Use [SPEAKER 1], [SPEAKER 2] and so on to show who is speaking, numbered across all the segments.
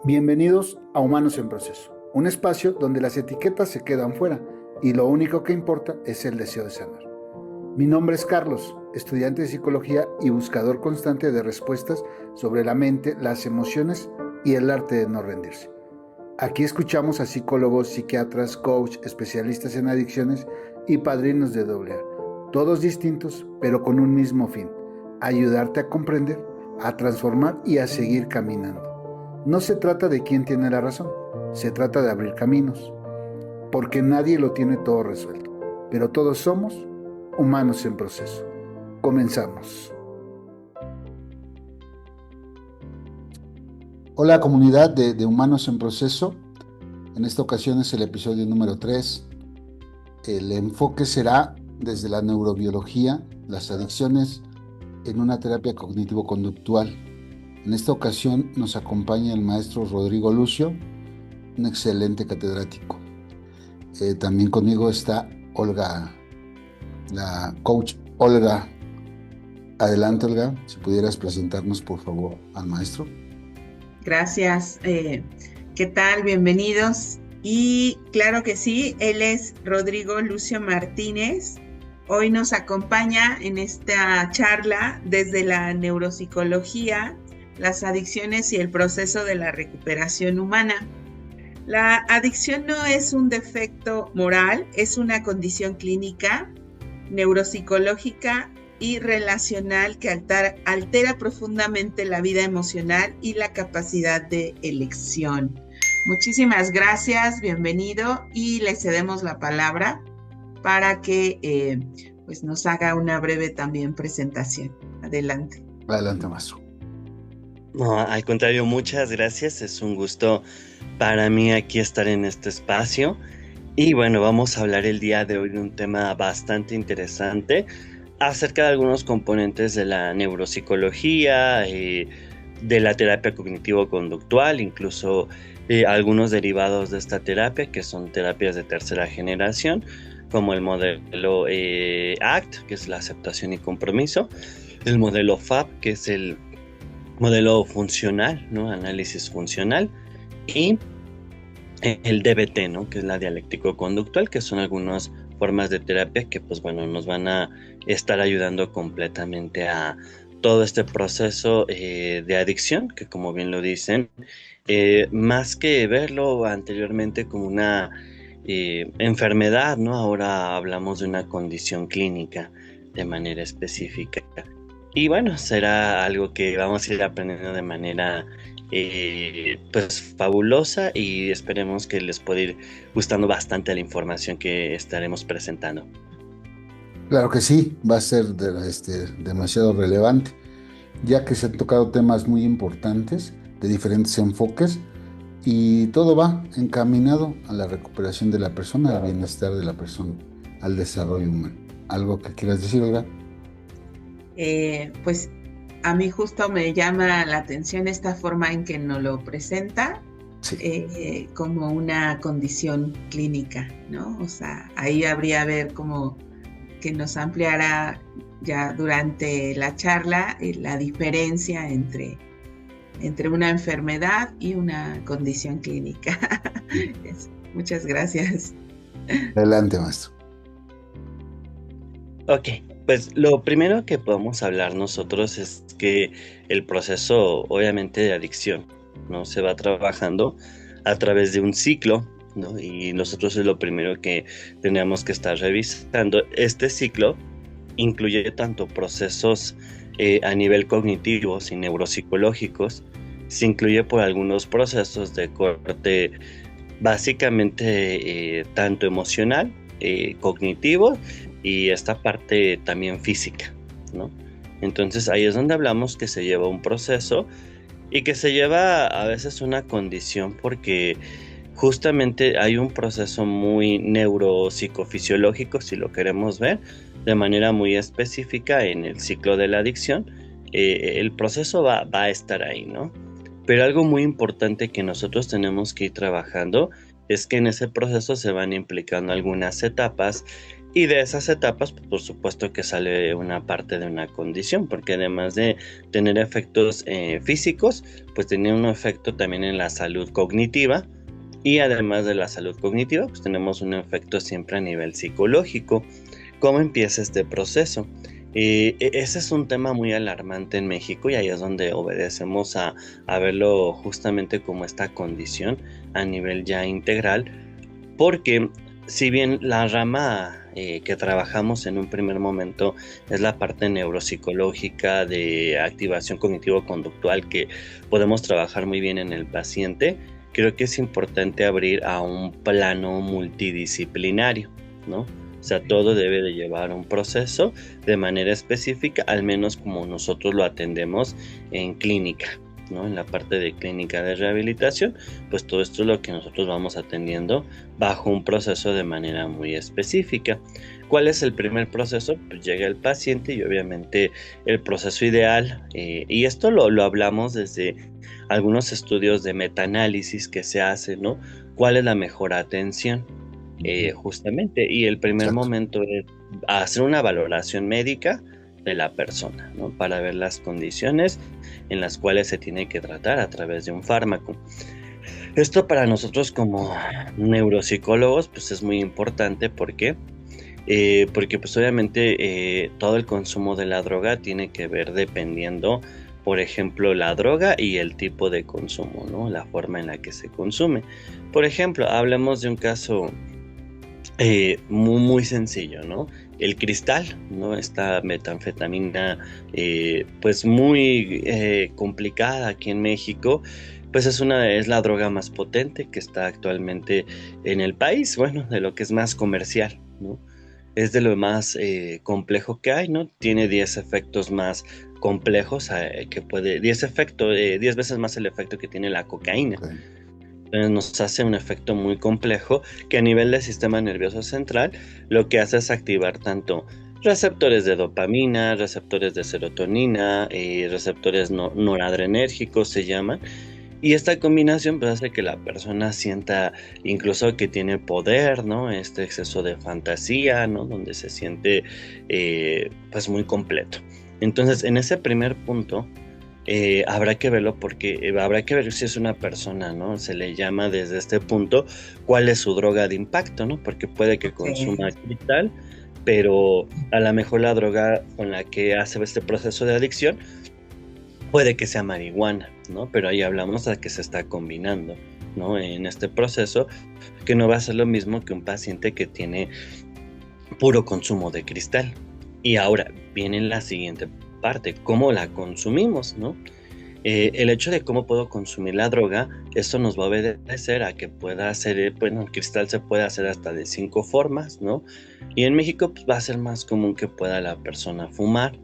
[SPEAKER 1] Bienvenidos a Humanos en Proceso, un espacio donde las etiquetas se quedan fuera y lo único que importa es el deseo de sanar. Mi nombre es Carlos, estudiante de psicología y buscador constante de respuestas sobre la mente, las emociones y el arte de no rendirse. Aquí escuchamos a psicólogos, psiquiatras, coach, especialistas en adicciones y padrinos de AA, todos distintos pero con un mismo fin: ayudarte a comprender, a transformar y a seguir caminando. No se trata de quién tiene la razón, se trata de abrir caminos, porque nadie lo tiene todo resuelto, pero todos somos humanos en proceso. Comenzamos. Hola comunidad de Humanos en Proceso. En esta ocasión es el episodio número 3. El enfoque será desde la neurobiología, las adicciones en una terapia cognitivo-conductual. En esta ocasión nos acompaña el maestro Rodrigo Lucio, un excelente catedrático. También conmigo está Olga, la coach Olga. Adelante, Olga, si pudieras presentarnos por favor al maestro.
[SPEAKER 2] Gracias. ¿Qué tal? Bienvenidos. Y claro que sí, él es Rodrigo Lucio Martínez. Hoy nos acompaña en esta charla desde la neuropsicología, las adicciones y el proceso de la recuperación humana. La adicción no es un defecto moral, es una condición clínica, neuropsicológica y relacional que altera profundamente la vida emocional y la capacidad de elección. Muchísimas gracias, bienvenido, y le cedemos la palabra para que pues nos haga una breve también presentación. Adelante.
[SPEAKER 1] Adelante, maestro.
[SPEAKER 3] No, al contrario, muchas gracias. Es un gusto para mí aquí estar en este espacio. Y bueno, vamos a hablar el día de hoy de un tema bastante interesante acerca de algunos componentes de la neuropsicología, de la terapia cognitivo-conductual, incluso algunos derivados de esta terapia, que son terapias de tercera generación, como el modelo ACT, que es la aceptación y compromiso, el modelo FAB, que es el modelo funcional, ¿no? Análisis funcional, y el DBT, ¿no? Que es la dialéctico-conductual, que son algunas formas de terapia que, pues bueno, nos van a estar ayudando completamente a todo este proceso de adicción, que como bien lo dicen, más que verlo anteriormente como una enfermedad, ¿no? Ahora hablamos de una condición clínica de manera específica. Y bueno, será algo que vamos a ir aprendiendo de manera pues fabulosa, y esperemos que les pueda ir gustando bastante la información que estaremos presentando.
[SPEAKER 1] Claro que sí, va a ser demasiado relevante, ya que se han tocado temas muy importantes de diferentes enfoques y todo va encaminado a la recuperación de la persona, al bienestar de la persona, al desarrollo humano. ¿Algo que quieras decir, Olga?
[SPEAKER 2] Pues a mí justo me llama la atención esta forma en que nos lo presenta, sí, como una condición clínica, ¿no? O sea, ahí habría ver como que nos ampliara ya durante la charla la diferencia entre una enfermedad y una condición clínica. Muchas gracias.
[SPEAKER 1] Adelante, maestro.
[SPEAKER 3] Ok, pues lo primero que podemos hablar nosotros es que el proceso, obviamente, de adicción, ¿no? Se va trabajando a través de un ciclo, ¿no? Y nosotros es lo primero que tenemos que estar revisando. Este ciclo incluye tanto procesos a nivel cognitivos y neuropsicológicos, se incluye por algunos procesos de corte básicamente tanto emocional, cognitivo, y esta parte también física, ¿no? Entonces ahí es donde hablamos que se lleva un proceso y que se lleva a veces una condición, porque justamente hay un proceso muy neuropsicofisiológico, si lo queremos ver de manera muy específica en el ciclo de la adicción. El proceso va a estar ahí, ¿no? Pero algo muy importante que nosotros tenemos que ir trabajando es que en ese proceso se van implicando algunas etapas Y de esas etapas, pues, por supuesto que sale una parte de una condición, porque además de tener efectos físicos, pues tiene un efecto también en la salud cognitiva. Y además de la salud cognitiva, pues tenemos un efecto siempre a nivel psicológico. ¿Cómo empieza este proceso? Ese es un tema muy alarmante en México, y ahí es donde obedecemos a verlo justamente como esta condición a nivel ya integral, porque si bien la rama que trabajamos en un primer momento es la parte neuropsicológica de activación cognitivo-conductual, que podemos trabajar muy bien en el paciente, creo que es importante abrir a un plano multidisciplinario, ¿no? O sea, todo debe de llevar un proceso de manera específica, al menos como nosotros lo atendemos en clínica, ¿no? En la parte de clínica de rehabilitación, pues todo esto es lo que nosotros vamos atendiendo bajo un proceso de manera muy específica. ¿Cuál es el primer proceso? Pues llega el paciente y obviamente el proceso ideal, y esto lo hablamos desde algunos estudios de metaanálisis que se hacen, ¿no? ¿Cuál es la mejor atención? Justamente, y el primer
[SPEAKER 1] Exacto.
[SPEAKER 3] momento es hacer una valoración médica de la persona, ¿no? Para ver las condiciones en las cuales se tiene que tratar a través de un fármaco. Esto para nosotros como neuropsicólogos pues es muy importante. ¿Por qué? Porque pues obviamente todo el consumo de la droga tiene que ver dependiendo, por ejemplo, la droga y el tipo de consumo, ¿no? La forma en la que se consume. Por ejemplo, hablemos de un caso muy, muy sencillo, ¿no? El cristal, ¿no? Esta metanfetamina, pues muy complicada aquí en México, pues es la droga más potente que está actualmente en el país, bueno, de lo que es más comercial, ¿no? Es de lo más complejo que hay, ¿no? Tiene 10 efectos más complejos, 10 veces más el efecto que tiene la cocaína.
[SPEAKER 1] Okay.
[SPEAKER 3] Nos hace un efecto muy complejo que a nivel del sistema nervioso central lo que hace es activar tanto receptores de dopamina, receptores de serotonina, receptores noradrenérgicos se llaman, y esta combinación pues hace que la persona sienta incluso que tiene poder, ¿no? Este exceso de fantasía, ¿no? Donde se siente pues muy completo. Entonces, en ese primer punto habrá que verlo, porque habrá que ver si es una persona, ¿no? Se le llama desde este punto cuál es su droga de impacto, ¿no? Porque puede que consuma cristal, pero a lo mejor la droga con la que hace este proceso de adicción puede que sea marihuana, ¿no? Pero ahí hablamos de que se está combinando, ¿no? En este proceso, que no va a ser lo mismo que un paciente que tiene puro consumo de cristal. Y ahora viene la siguiente parte, cómo la consumimos, ¿no? El hecho de cómo puedo consumir la droga, esto nos va a obedecer a que pueda hacer, bueno, el cristal se puede hacer hasta de 5 formas, ¿no? Y en México pues, va a ser más común que pueda la persona fumar,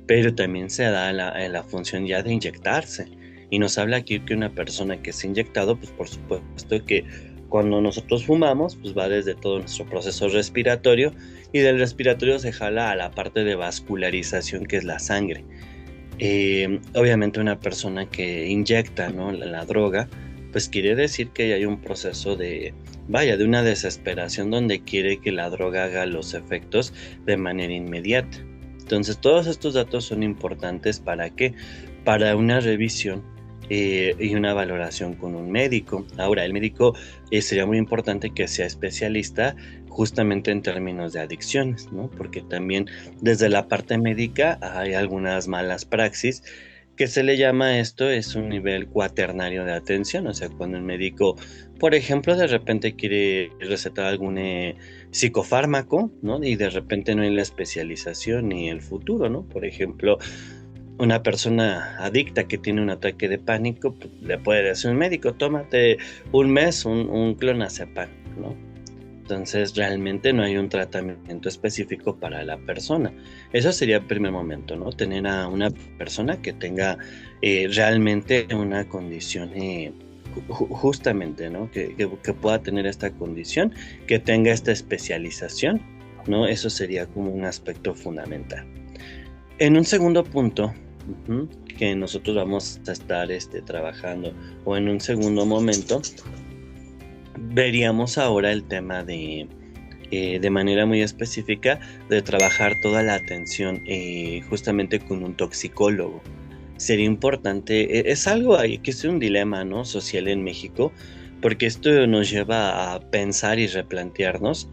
[SPEAKER 3] pero también se da la función ya de inyectarse. Y nos habla aquí que una persona que se ha inyectado, pues por supuesto que cuando nosotros fumamos, pues va desde todo nuestro proceso respiratorio, y del respiratorio se jala a la parte de vascularización, que es la sangre. Obviamente una persona que inyecta, ¿no? la droga, pues quiere decir que hay un proceso de una desesperación donde quiere que la droga haga los efectos de manera inmediata. Entonces todos estos datos son importantes para una revisión y una valoración con un médico. Ahora, el médico sería muy importante que sea especialista justamente en términos de adicciones, ¿no? Porque también desde la parte médica hay algunas malas praxis que se le llama, esto es un nivel cuaternario de atención. O sea, cuando el médico, por ejemplo, de repente quiere recetar algún psicofármaco, ¿no? Y de repente no hay la especialización ni el futuro, ¿no? Por ejemplo, una persona adicta que tiene un ataque de pánico, pues, le puede decir un médico, tómate un mes un clonazepam, ¿no? Entonces realmente no hay un tratamiento específico para la persona. Eso sería el primer momento, ¿no? Tener a una persona que tenga realmente una condición justamente, ¿no? Que pueda tener esta condición, que tenga esta especialización, ¿no? Eso sería como un aspecto fundamental. En un segundo punto, que nosotros vamos a estar trabajando, o en un segundo momento, veríamos ahora el tema de de manera muy específica de trabajar toda la atención justamente con un toxicólogo. Sería importante, es algo ahí que es un dilema, ¿no?, social en México, porque esto nos lleva a pensar y replantearnos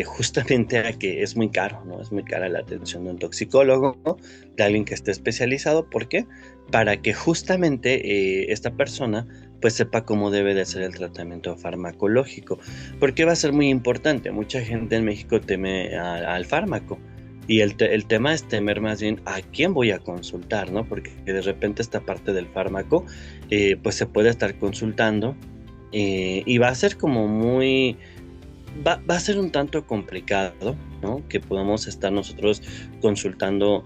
[SPEAKER 3] justamente a que es muy caro, ¿no? Es muy cara la atención de un toxicólogo, ¿no?, de alguien que esté especializado. ¿Por qué? Para que justamente esta persona pues sepa cómo debe de ser el tratamiento farmacológico, porque va a ser muy importante. Mucha gente en México teme al fármaco, y el tema es temer más bien a quién voy a consultar, ¿no? Porque de repente esta parte del fármaco pues se puede estar consultando y va a ser como muy... Va a ser un tanto complicado, ¿no?, que podamos estar nosotros consultando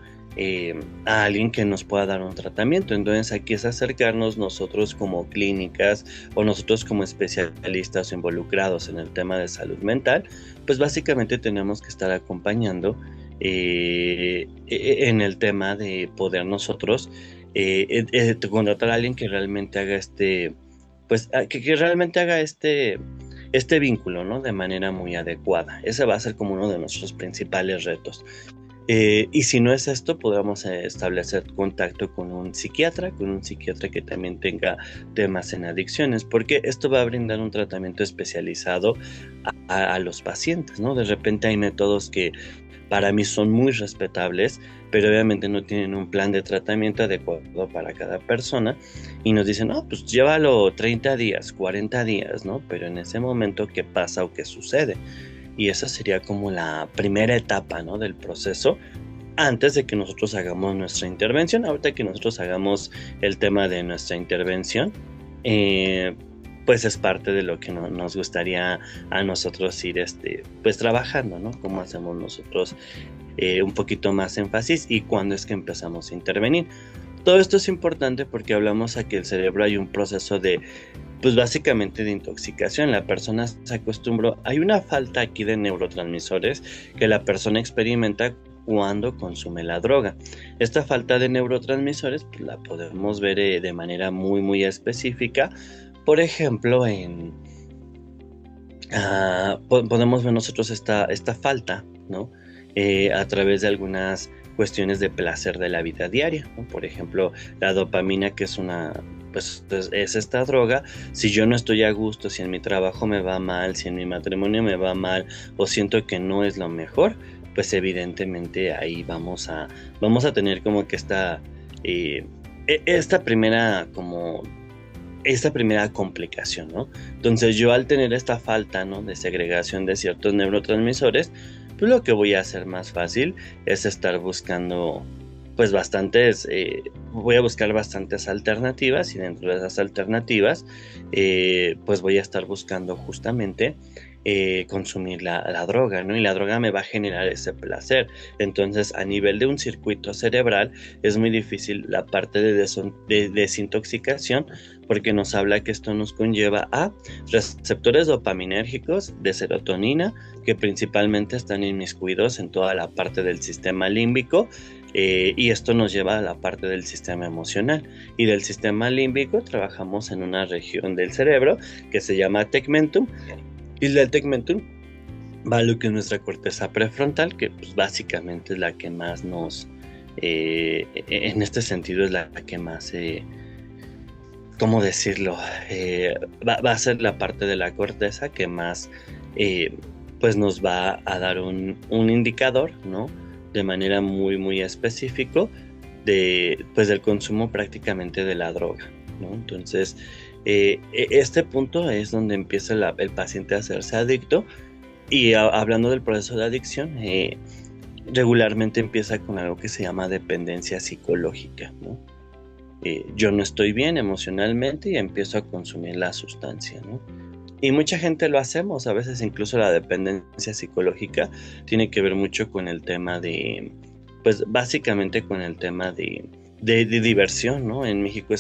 [SPEAKER 3] a alguien que nos pueda dar un tratamiento. Entonces aquí es acercarnos nosotros como clínicas o nosotros como especialistas involucrados en el tema de salud mental, pues básicamente tenemos que estar acompañando en el tema de poder nosotros contratar a alguien que realmente haga pues que realmente haga este vínculo, ¿no?, de manera muy adecuada. Ese va a ser como uno de nuestros principales retos. Y si no es esto, podamos establecer contacto con un psiquiatra que también tenga temas en adicciones, porque esto va a brindar un tratamiento especializado a los pacientes, ¿no? De repente hay métodos que para mí son muy respetables, pero obviamente no tienen un plan de tratamiento adecuado para cada persona, y nos dicen, no, pues llévalo 30 días, 40 días, ¿no? Pero en ese momento, ¿qué pasa o qué sucede? Y esa sería como la primera etapa, ¿no?, del proceso, antes de que nosotros hagamos nuestra intervención. Ahorita que nosotros hagamos el tema de nuestra intervención, pues es parte de lo que nos gustaría a nosotros ir pues trabajando, ¿no? Cómo hacemos nosotros un poquito más énfasis y cuándo es que empezamos a intervenir. Todo esto es importante porque hablamos a que el cerebro hay un proceso pues básicamente de intoxicación. La persona se acostumbró, hay una falta aquí de neurotransmisores que la persona experimenta cuando consume la droga. Esta falta de neurotransmisores pues la podemos ver de manera muy muy específica. Por ejemplo, podemos ver nosotros esta falta, ¿no?, a través de algunas cuestiones de placer de la vida diaria, ¿no? Por ejemplo, la dopamina, que pues es esta droga. Si yo no estoy a gusto, si en mi trabajo me va mal, si en mi matrimonio me va mal o siento que no es lo mejor, pues evidentemente ahí vamos a tener como que esta primera complicación, ¿no? Entonces yo, al tener esta falta, ¿no?, de segregación de ciertos neurotransmisores, pues lo que voy a hacer más fácil es estar buscando pues voy a buscar bastantes alternativas, y dentro de esas alternativas pues voy a estar buscando justamente consumir la droga, ¿no? Y la droga me va a generar ese placer. Entonces, a nivel de un circuito cerebral es muy difícil la parte de desintoxicación, porque nos habla que esto nos conlleva a receptores dopaminérgicos de serotonina, que principalmente están inmiscuidos en toda la parte del sistema límbico, y esto nos lleva a la parte del sistema emocional. Y del sistema límbico trabajamos en una región del cerebro que se llama tegmentum, y del tegmentum va lo que es nuestra corteza prefrontal, que pues básicamente es la que más en este sentido es la que más, ¿cómo decirlo? Va a ser la parte de la corteza que más pues nos va a dar un indicador, ¿no?, de manera muy muy específico pues del consumo prácticamente de la droga, ¿no? Entonces este punto es donde empieza el paciente a hacerse adicto. Y hablando del proceso de adicción, regularmente empieza con algo que se llama dependencia psicológica, ¿no? Yo no estoy bien emocionalmente y empiezo a consumir la sustancia, ¿no? Y mucha gente lo hacemos. A veces incluso la dependencia psicológica tiene que ver mucho con el tema pues básicamente con el tema de diversión, ¿no? En México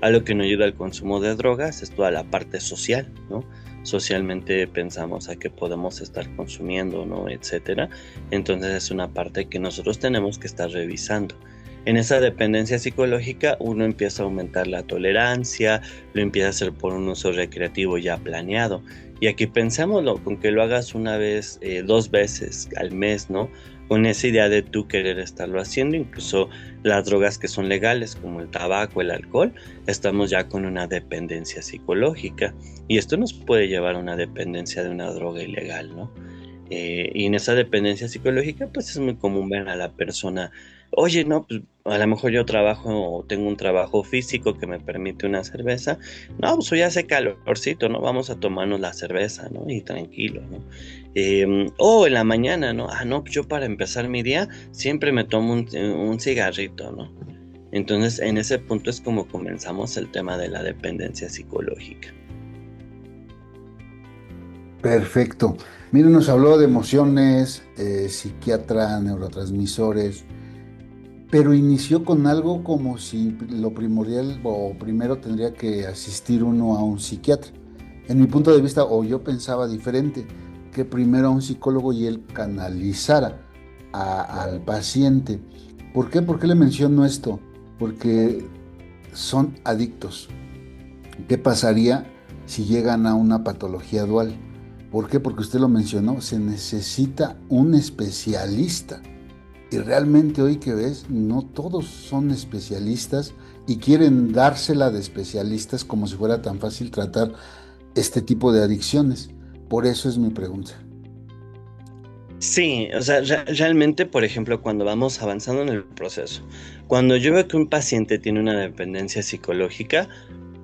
[SPEAKER 3] algo que nos ayuda al consumo de drogas es toda la parte social, ¿no? Socialmente pensamos a qué podemos estar consumiendo, ¿no?, etcétera. Entonces es una parte que nosotros tenemos que estar revisando. En esa dependencia psicológica uno empieza a aumentar la tolerancia, lo empieza a hacer por un uso recreativo ya planeado. Y aquí pensémoslo, con que lo hagas una vez, 2 veces al mes, ¿no? Con esa idea de tú querer estarlo haciendo, incluso las drogas que son legales, como el tabaco, el alcohol, estamos ya con una dependencia psicológica. Y esto nos puede llevar a una dependencia de una droga ilegal, ¿no? Y en esa dependencia psicológica, pues es muy común ver a la persona, oye, no, pues a lo mejor yo trabajo o tengo un trabajo físico que me permite una cerveza, no, pues hoy hace calorcito, ¿no? Vamos a tomarnos la cerveza, ¿no? Y tranquilo, ¿no? O en la mañana, ¿no? Ah, no, pues yo para empezar mi día siempre me tomo un cigarrito, ¿no? Entonces, en ese punto es como comenzamos el tema de la dependencia psicológica.
[SPEAKER 1] Perfecto. Miren, nos habló de emociones, psiquiatra, neurotransmisores, pero inició con algo como si lo primordial o primero tendría que asistir uno a un psiquiatra. En mi punto de vista, o yo pensaba diferente, que primero a un psicólogo y él canalizara al paciente. ¿Por qué? ¿Por qué le menciono esto? Porque son adictos. ¿Qué pasaría si llegan a una patología dual? ¿Por qué? Porque usted lo mencionó, se necesita un especialista. Y realmente hoy que ves, no todos son especialistas y quieren dársela de especialistas como si fuera tan fácil tratar este tipo de adicciones. Por eso es mi pregunta.
[SPEAKER 3] Sí, o sea, realmente, por ejemplo, cuando vamos avanzando en el proceso, cuando yo veo que un paciente tiene una dependencia psicológica,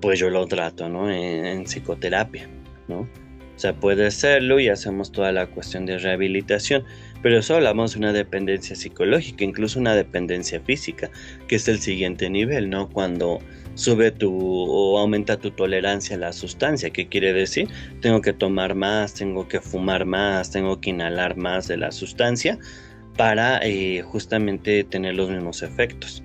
[SPEAKER 3] pues yo lo trato, ¿no? En psicoterapia, ¿no? O sea, puede serlo y hacemos toda la cuestión de rehabilitación, pero eso hablamos de una dependencia psicológica, incluso una dependencia física, que es el siguiente nivel, ¿no? Cuando sube o aumenta tu tolerancia a la sustancia. ¿Qué quiere decir? Tengo que tomar más, tengo que fumar más, tengo que inhalar más de la sustancia para justamente tener los mismos efectos.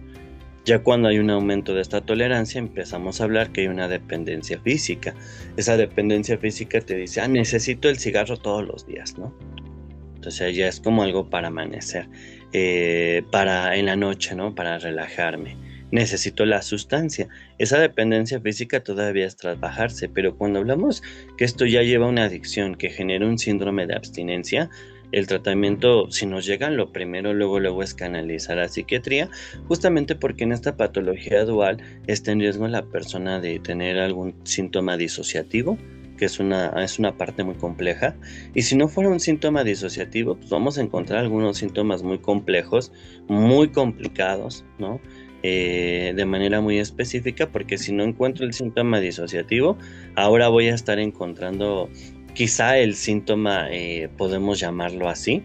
[SPEAKER 3] Ya cuando hay un aumento de esta tolerancia, empezamos a hablar que hay una dependencia física. Esa dependencia física te dice, necesito el cigarro todos los días, ¿no? Entonces ya es como algo para amanecer, para en la noche, ¿no? Para relajarme. Necesito la sustancia. Esa dependencia física todavía es trabajarse, pero cuando hablamos que esto ya lleva una adicción que genera un síndrome de abstinencia, el tratamiento, si nos llegan, lo primero luego es canalizar a psiquiatría, justamente porque en esta patología dual está en riesgo la persona de tener algún síntoma disociativo, que es una parte muy compleja, y si no fuera un síntoma disociativo, pues vamos a encontrar algunos síntomas muy complejos, muy complicados, ¿no? De manera muy específica, porque si no encuentro el síntoma disociativo, ahora voy a estar encontrando quizá el síntoma, podemos llamarlo así,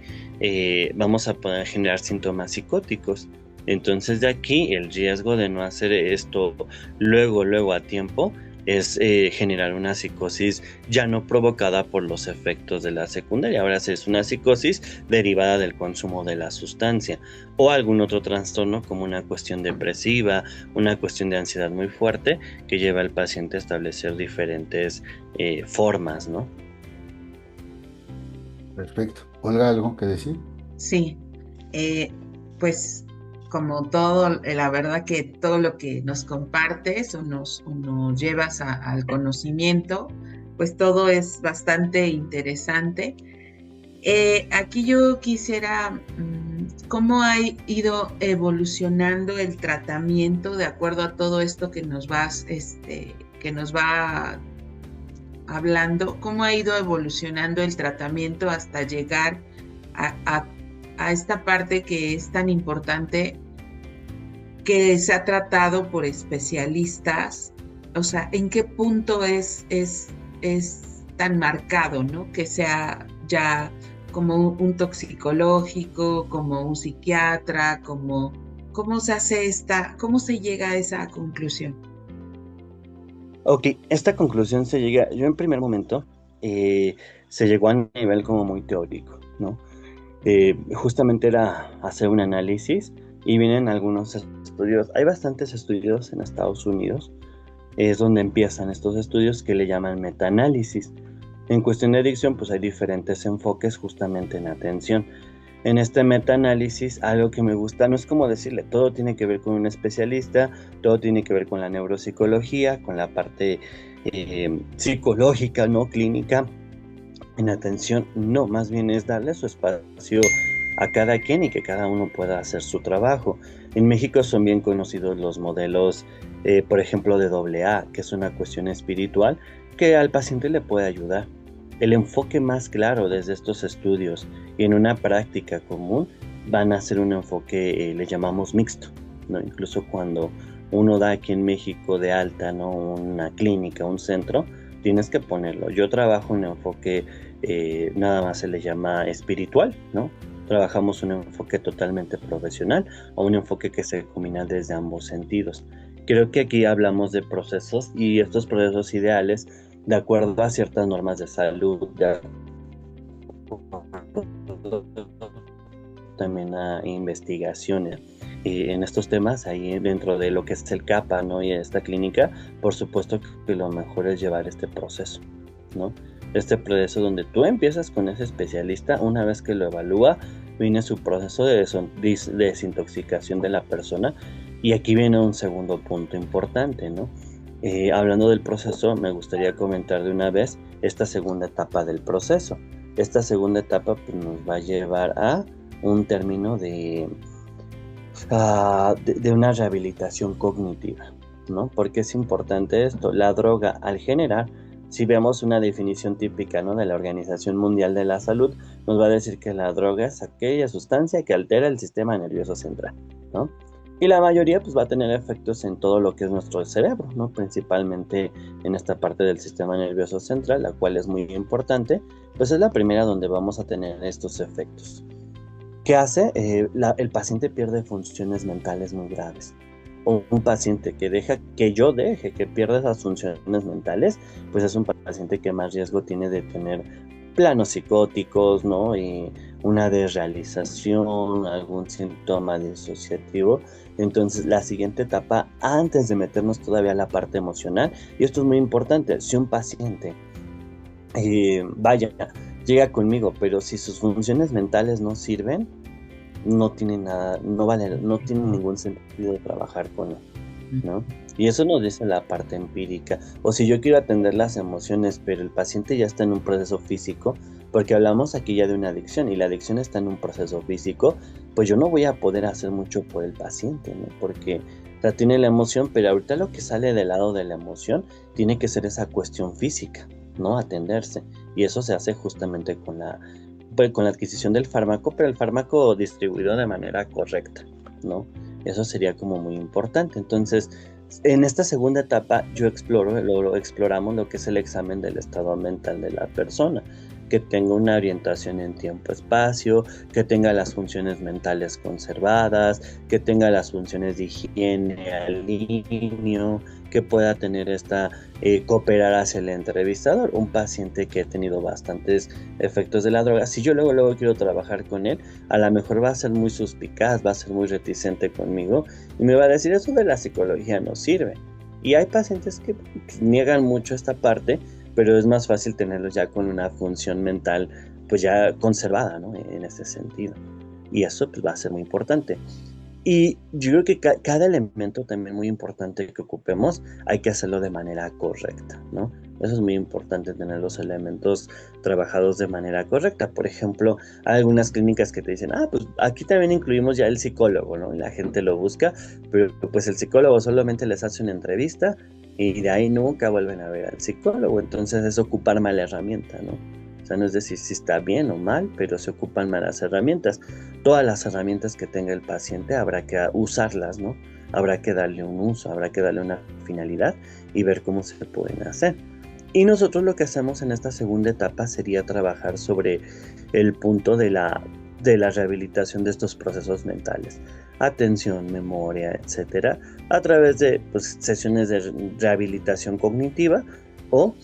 [SPEAKER 3] vamos a poder generar síntomas psicóticos. Entonces de aquí el riesgo de no hacer esto luego a tiempo es generar una psicosis ya no provocada por los efectos de la secundaria, ahora es una psicosis derivada del consumo de la sustancia o algún otro trastorno como una cuestión depresiva, una cuestión de ansiedad muy fuerte que lleva al paciente a establecer diferentes formas, ¿no?
[SPEAKER 1] Perfecto. ¿Olga, algo que decir?
[SPEAKER 2] Sí, pues como todo, la verdad que todo lo que nos compartes o nos llevas al conocimiento, pues todo es bastante interesante. Aquí yo quisiera, ¿cómo ha ido evolucionando el tratamiento de acuerdo a todo esto que nos va hablando? ¿Cómo ha ido evolucionando el tratamiento hasta llegar a esta parte que es tan importante, que se ha tratado por especialistas? O sea, ¿en qué punto es tan marcado, ¿no? Que sea ya como un toxicológico, como un psiquiatra, ¿cómo se hace cómo se llega a esa conclusión?
[SPEAKER 3] Ok, esta conclusión se llega, yo en primer momento, se llegó a nivel como muy teórico, ¿no? Justamente era hacer un análisis y vienen algunos estudios, hay bastantes estudios en Estados Unidos, es donde empiezan estos estudios que le llaman metaanálisis. En cuestión de adicción, pues hay diferentes enfoques justamente en atención. En este metaanálisis, algo que me gusta, no es como decirle, todo tiene que ver con un especialista, todo tiene que ver con la neuropsicología, con la parte psicológica, no clínica, en atención, no, más bien es darle su espacio a cada quien y que cada uno pueda hacer su trabajo. En México son bien conocidos los modelos, por ejemplo, de AA, que es una cuestión espiritual que al paciente le puede ayudar. El enfoque más claro desde estos estudios y en una práctica común van a ser un enfoque, le llamamos mixto, ¿no? Incluso cuando uno da aquí en México de alta, ¿no?, una clínica, un centro, tienes que ponerlo. Yo trabajo un enfoque, nada más se le llama espiritual, ¿no? Trabajamos un enfoque totalmente profesional o un enfoque que se combina desde ambos sentidos. Creo que aquí hablamos de procesos y estos procesos ideales de acuerdo a ciertas normas de salud, de acuerdo también a investigaciones en estos temas, ahí dentro de lo que es el CAPA, ¿no?, y esta clínica, por supuesto que lo mejor es llevar este proceso, ¿no? Este proceso donde tú empiezas con ese especialista, una vez que lo evalúa, viene su proceso de desintoxicación de la persona, y aquí viene un segundo punto importante, ¿no? Hablando del proceso, me gustaría comentar de una vez esta segunda etapa del proceso. Esta segunda etapa pues, nos va a llevar a un término de una rehabilitación cognitiva, ¿no? ¿Por qué es importante esto? La droga, al generar, si vemos una definición típica, ¿no?, de la Organización Mundial de la Salud, nos va a decir que la droga es aquella sustancia que altera el sistema nervioso central, ¿no? Y la mayoría pues va a tener efectos en todo lo que es nuestro cerebro, ¿no? Principalmente en esta parte del sistema nervioso central, la cual es muy importante, pues es la primera donde vamos a tener estos efectos. ¿Qué hace? El paciente pierde funciones mentales muy graves. O un paciente que pierda esas funciones mentales, pues es un paciente que más riesgo tiene de tener planos psicóticos, ¿no? Y una desrealización, algún síntoma disociativo. Entonces, la siguiente etapa, antes de meternos todavía a la parte emocional, y esto es muy importante, si un paciente, llega conmigo, pero si sus funciones mentales no sirven, no tiene nada, no tiene ningún sentido trabajar con él, ¿no? Y eso nos dice la parte empírica. O si yo quiero atender las emociones, pero el paciente ya está en un proceso físico, porque hablamos aquí ya de una adicción, y la adicción está en un proceso físico, pues yo no voy a poder hacer mucho por el paciente, ¿no? Porque tiene la emoción, pero ahorita lo que sale del lado de la emoción tiene que ser esa cuestión física, ¿no? Atenderse. Y eso se hace justamente con la adquisición del fármaco, pero el fármaco distribuido de manera correcta, ¿no? Eso sería como muy importante. Entonces, en esta segunda etapa exploramos lo que es el examen del estado mental de la persona, que tenga una orientación en tiempo-espacio, que tenga las funciones mentales conservadas, que tenga las funciones de higiene al niño, que pueda tener cooperar hacia el entrevistador. Un paciente que ha tenido bastantes efectos de la droga, si yo luego quiero trabajar con él, a lo mejor va a ser muy suspicaz, va a ser muy reticente conmigo y me va a decir, eso de la psicología no sirve. Y hay pacientes que niegan mucho esta parte, pero es más fácil tenerlos ya con una función mental pues ya conservada, ¿no?, en ese sentido. Y eso pues va a ser muy importante. Y yo creo que cada elemento también muy importante que ocupemos hay que hacerlo de manera correcta, ¿no? Eso es muy importante, tener los elementos trabajados de manera correcta. Por ejemplo, hay algunas clínicas que te dicen, pues aquí también incluimos ya el psicólogo, ¿no? Y la gente lo busca, pero pues el psicólogo solamente les hace una entrevista y de ahí nunca vuelven a ver al psicólogo. Entonces es ocupar mala herramienta, ¿no? O sea, no es decir si está bien o mal, pero se ocupan malas herramientas. Todas las herramientas que tenga el paciente habrá que usarlas, ¿no? Habrá que darle un uso, habrá que darle una finalidad y ver cómo se pueden hacer. Y nosotros lo que hacemos en esta segunda etapa sería trabajar sobre el punto de la rehabilitación de estos procesos mentales. Atención, memoria, etcétera, a través de sesiones de rehabilitación cognitiva o,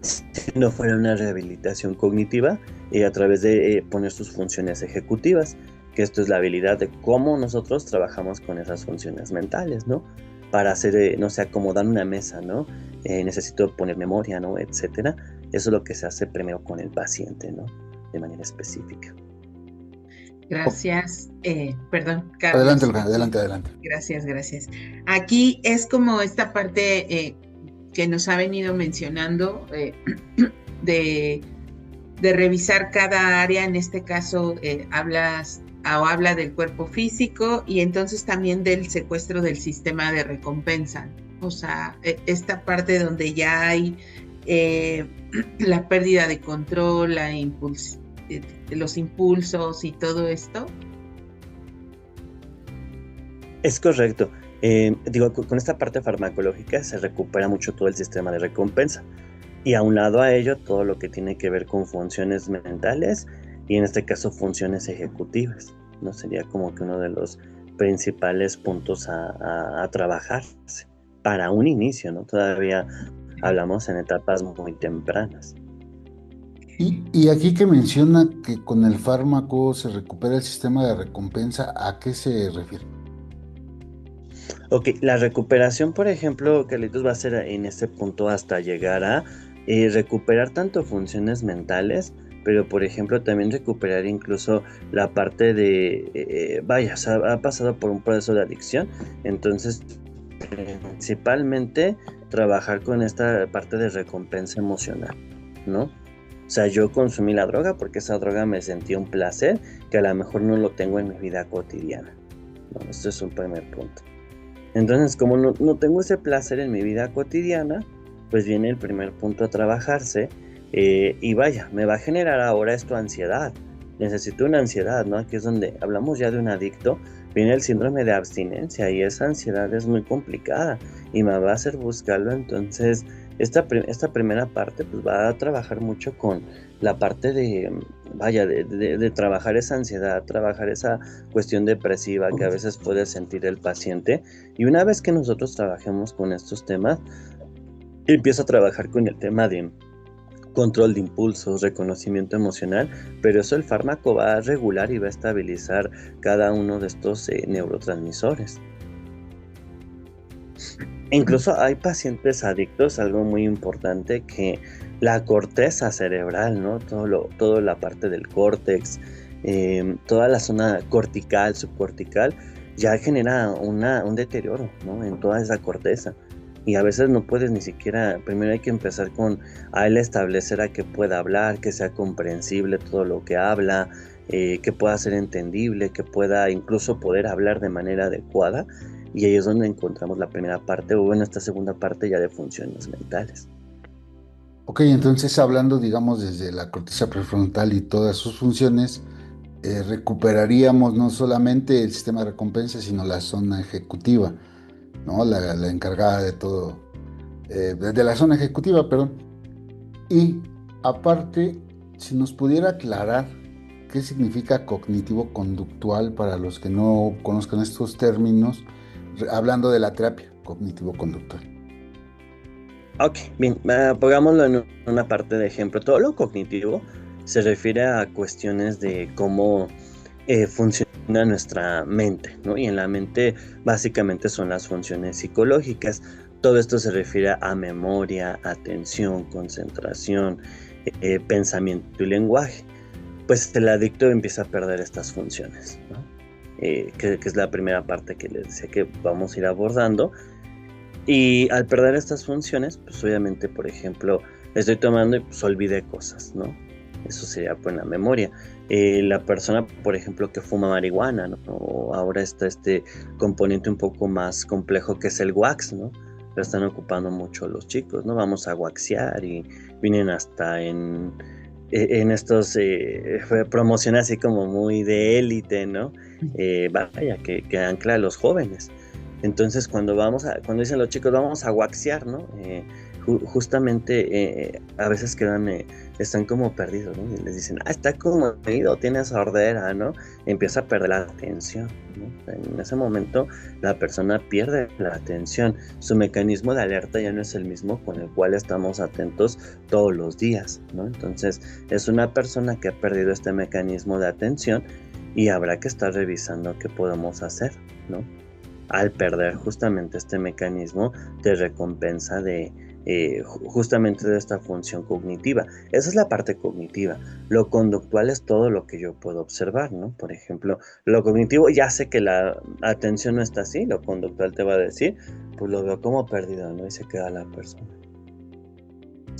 [SPEAKER 3] si no fuera una rehabilitación cognitiva, a través de poner sus funciones ejecutivas, que esto es la habilidad de cómo nosotros trabajamos con esas funciones mentales, ¿no? Para hacer, no sé, acomodar una mesa, ¿no? Necesito poner memoria, ¿no? Etcétera. Eso es lo que se hace primero con el paciente, ¿no? De manera específica.
[SPEAKER 2] Gracias. Perdón, Carlos.
[SPEAKER 1] Adelante.
[SPEAKER 2] Gracias. Aquí es como esta parte que nos ha venido mencionando de, de revisar cada área. En este caso habla del cuerpo físico y entonces también del secuestro del sistema de recompensa. O sea, esta parte donde ya hay la pérdida de control, los impulsos y todo esto.
[SPEAKER 3] Es correcto. Con esta parte farmacológica se recupera mucho todo el sistema de recompensa. Y aunado a ello, todo lo que tiene que ver con funciones mentales y en este caso funciones ejecutivas, ¿no? Sería como que uno de los principales puntos a trabajarse para un inicio, ¿no? Todavía hablamos en etapas muy tempranas.
[SPEAKER 1] Y aquí que menciona que con el fármaco se recupera el sistema de recompensa, ¿a qué se refiere?
[SPEAKER 3] Ok, la recuperación, por ejemplo, Carlitos, va a ser en este punto hasta llegar a recuperar tanto funciones mentales, pero por ejemplo también recuperar incluso la parte de, o sea, ha pasado por un proceso de adicción, entonces principalmente trabajar con esta parte de recompensa emocional, ¿no? O sea, yo consumí la droga porque esa droga me sentía un placer que a lo mejor no lo tengo en mi vida cotidiana, ¿no? Esto es un primer punto. Entonces, como no tengo ese placer en mi vida cotidiana, pues viene el primer punto a trabajarse y vaya, me va a generar ahora esto ansiedad. Necesito una ansiedad, ¿no? Aquí es donde hablamos ya de un adicto, viene el síndrome de abstinencia y esa ansiedad es muy complicada y me va a hacer buscarlo. Entonces, esta primera parte pues va a trabajar mucho con la parte de trabajar esa ansiedad, trabajar esa cuestión depresiva que a veces puede sentir el paciente. Y una vez que nosotros trabajemos con estos temas, empiezo a trabajar con el tema de control de impulsos, reconocimiento emocional, pero eso el fármaco va a regular y va a estabilizar cada uno de estos neurotransmisores. Incluso hay pacientes adictos, algo muy importante, que la corteza cerebral, ¿no? Toda la parte del córtex, toda la zona cortical, subcortical, ya genera un deterioro, ¿no? En toda esa corteza. Y a veces no puedes ni siquiera, primero hay que empezar con a él establecer a que pueda hablar, que sea comprensible todo lo que habla, que pueda ser entendible, que pueda incluso poder hablar de manera adecuada. Y ahí es donde encontramos la primera parte, o bueno, esta segunda parte ya de funciones mentales.
[SPEAKER 1] Ok, entonces hablando, digamos, desde la corteza prefrontal y todas sus funciones, recuperaríamos no solamente el sistema de recompensa, sino la zona ejecutiva, ¿no? La encargada de todo, de la zona ejecutiva, perdón. Y aparte, si nos pudiera aclarar qué significa cognitivo-conductual para los que no conozcan estos términos, hablando de la terapia cognitivo-conductual.
[SPEAKER 3] Ok, bien, pongámoslo en una parte de ejemplo. Todo lo cognitivo se refiere a cuestiones de cómo funciona nuestra mente, ¿no? Y en la mente básicamente son las funciones psicológicas. Todo esto se refiere a memoria, atención, concentración, pensamiento y lenguaje. Pues el adicto empieza a perder estas funciones, ¿no? Que es la primera parte que les decía que vamos a ir abordando. Y al perder estas funciones, pues obviamente, por ejemplo, estoy tomando y pues olvidé cosas, ¿no? Eso sería pues la memoria. La persona, por ejemplo, que fuma marihuana, ¿no? O ahora está este componente un poco más complejo que es el wax, ¿no? Lo están ocupando mucho los chicos, ¿no? Vamos a waxear y vienen hasta en estos promociones así como muy de élite, ¿no? Vaya, que ancla a los jóvenes. Entonces cuando dicen los chicos vamos a waxear, ¿no? Justamente a veces están como perdidos, ¿no? Y les dicen, está como ido, tiene sordera, ¿no? Empieza a perder la atención, ¿no? En ese momento la persona pierde la atención, su mecanismo de alerta ya no es el mismo con el cual estamos atentos todos los días, ¿no? Entonces es una persona que ha perdido este mecanismo de atención y habrá que estar revisando qué podemos hacer, ¿no? Al perder justamente este mecanismo de recompensa justamente de esta función cognitiva. Esa es la parte cognitiva. Lo conductual es todo lo que yo puedo observar, ¿no? Por ejemplo, lo cognitivo, ya sé que la atención no está así, lo conductual te va a decir, pues lo veo como perdido, ¿no? Y se queda la persona.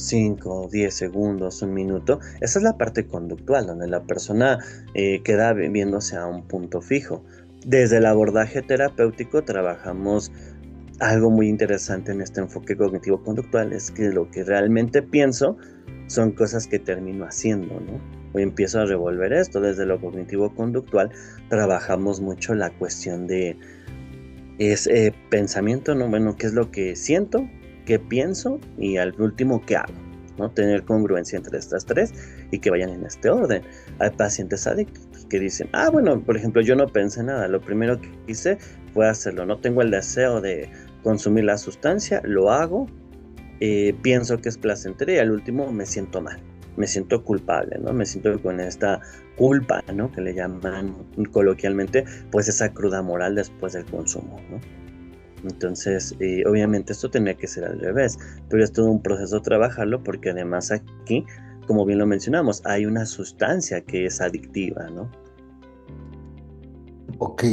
[SPEAKER 3] 5, 10 segundos, un minuto. Esa es la parte conductual, donde la persona queda viéndose a un punto fijo. Desde el abordaje terapéutico trabajamos algo muy interesante en este enfoque cognitivo-conductual, es que lo que realmente pienso son cosas que termino haciendo, ¿no? O empiezo a revolver esto. Desde lo cognitivo-conductual trabajamos mucho la cuestión de pensamiento, ¿no? Bueno, ¿qué es lo que siento? ¿Qué pienso? Y al último, ¿qué hago? ¿No? Tener congruencia entre estas tres y que vayan en este orden. Hay pacientes adictos que dicen, bueno, por ejemplo, yo no pensé nada, lo primero que hice fue hacerlo, no tengo el deseo de consumir la sustancia, lo hago, pienso que es placentero y al último me siento mal, me siento culpable, ¿no? Me siento con esta culpa, ¿no? Que le llaman coloquialmente, pues esa cruda moral después del consumo, ¿no? Entonces, obviamente esto tenía que ser al revés, pero es todo un proceso trabajarlo porque además aquí, como bien lo mencionamos, hay una sustancia que es adictiva, ¿no?
[SPEAKER 1] Ok.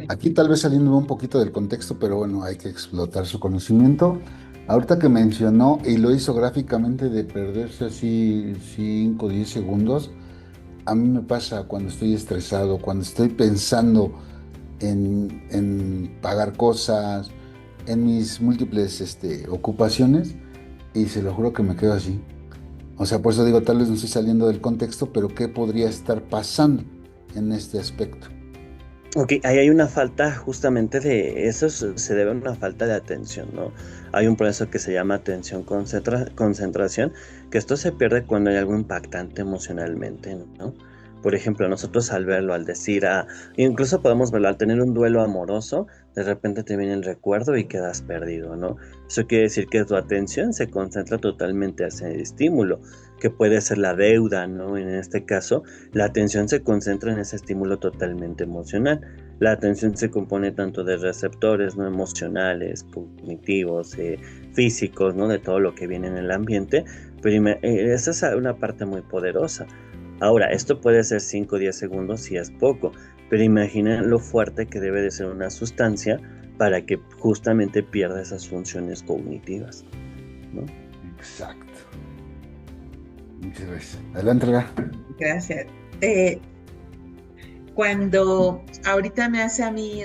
[SPEAKER 1] Aquí tal vez saliendo un poquito del contexto, pero bueno, hay que explotar su conocimiento. Ahorita que mencionó y lo hizo gráficamente de perderse así 5 o 10 segundos, a mí me pasa cuando estoy estresado, cuando estoy pensando en pagar cosas, en mis múltiples ocupaciones, y se lo juro que me quedo así. O sea, por eso digo, tal vez no estoy saliendo del contexto, pero ¿qué podría estar pasando en este aspecto?
[SPEAKER 3] Ok, ahí hay una falta justamente de eso, se debe a una falta de atención, ¿no? Hay un proceso que se llama atención-concentración, que esto se pierde cuando hay algo impactante emocionalmente, ¿no? Por ejemplo, nosotros al verlo, al decir, incluso podemos verlo, al tener un duelo amoroso, de repente te viene el recuerdo y quedas perdido, ¿no? Eso quiere decir que tu atención se concentra totalmente hacia el estímulo, que puede ser la deuda, ¿no? En este caso, la atención se concentra en ese estímulo totalmente emocional. La atención se compone tanto de receptores, ¿no? Emocionales, cognitivos, físicos, ¿no? De todo lo que viene en el ambiente, pero esa es una parte muy poderosa. Ahora, esto puede ser 5 o 10 segundos si es poco, pero imaginen lo fuerte que debe de ser una sustancia para que justamente pierda esas funciones cognitivas, ¿no?
[SPEAKER 1] Exacto. Muchas gracias. Adelante, Olga.
[SPEAKER 2] Gracias. Cuando ahorita me hace a mí,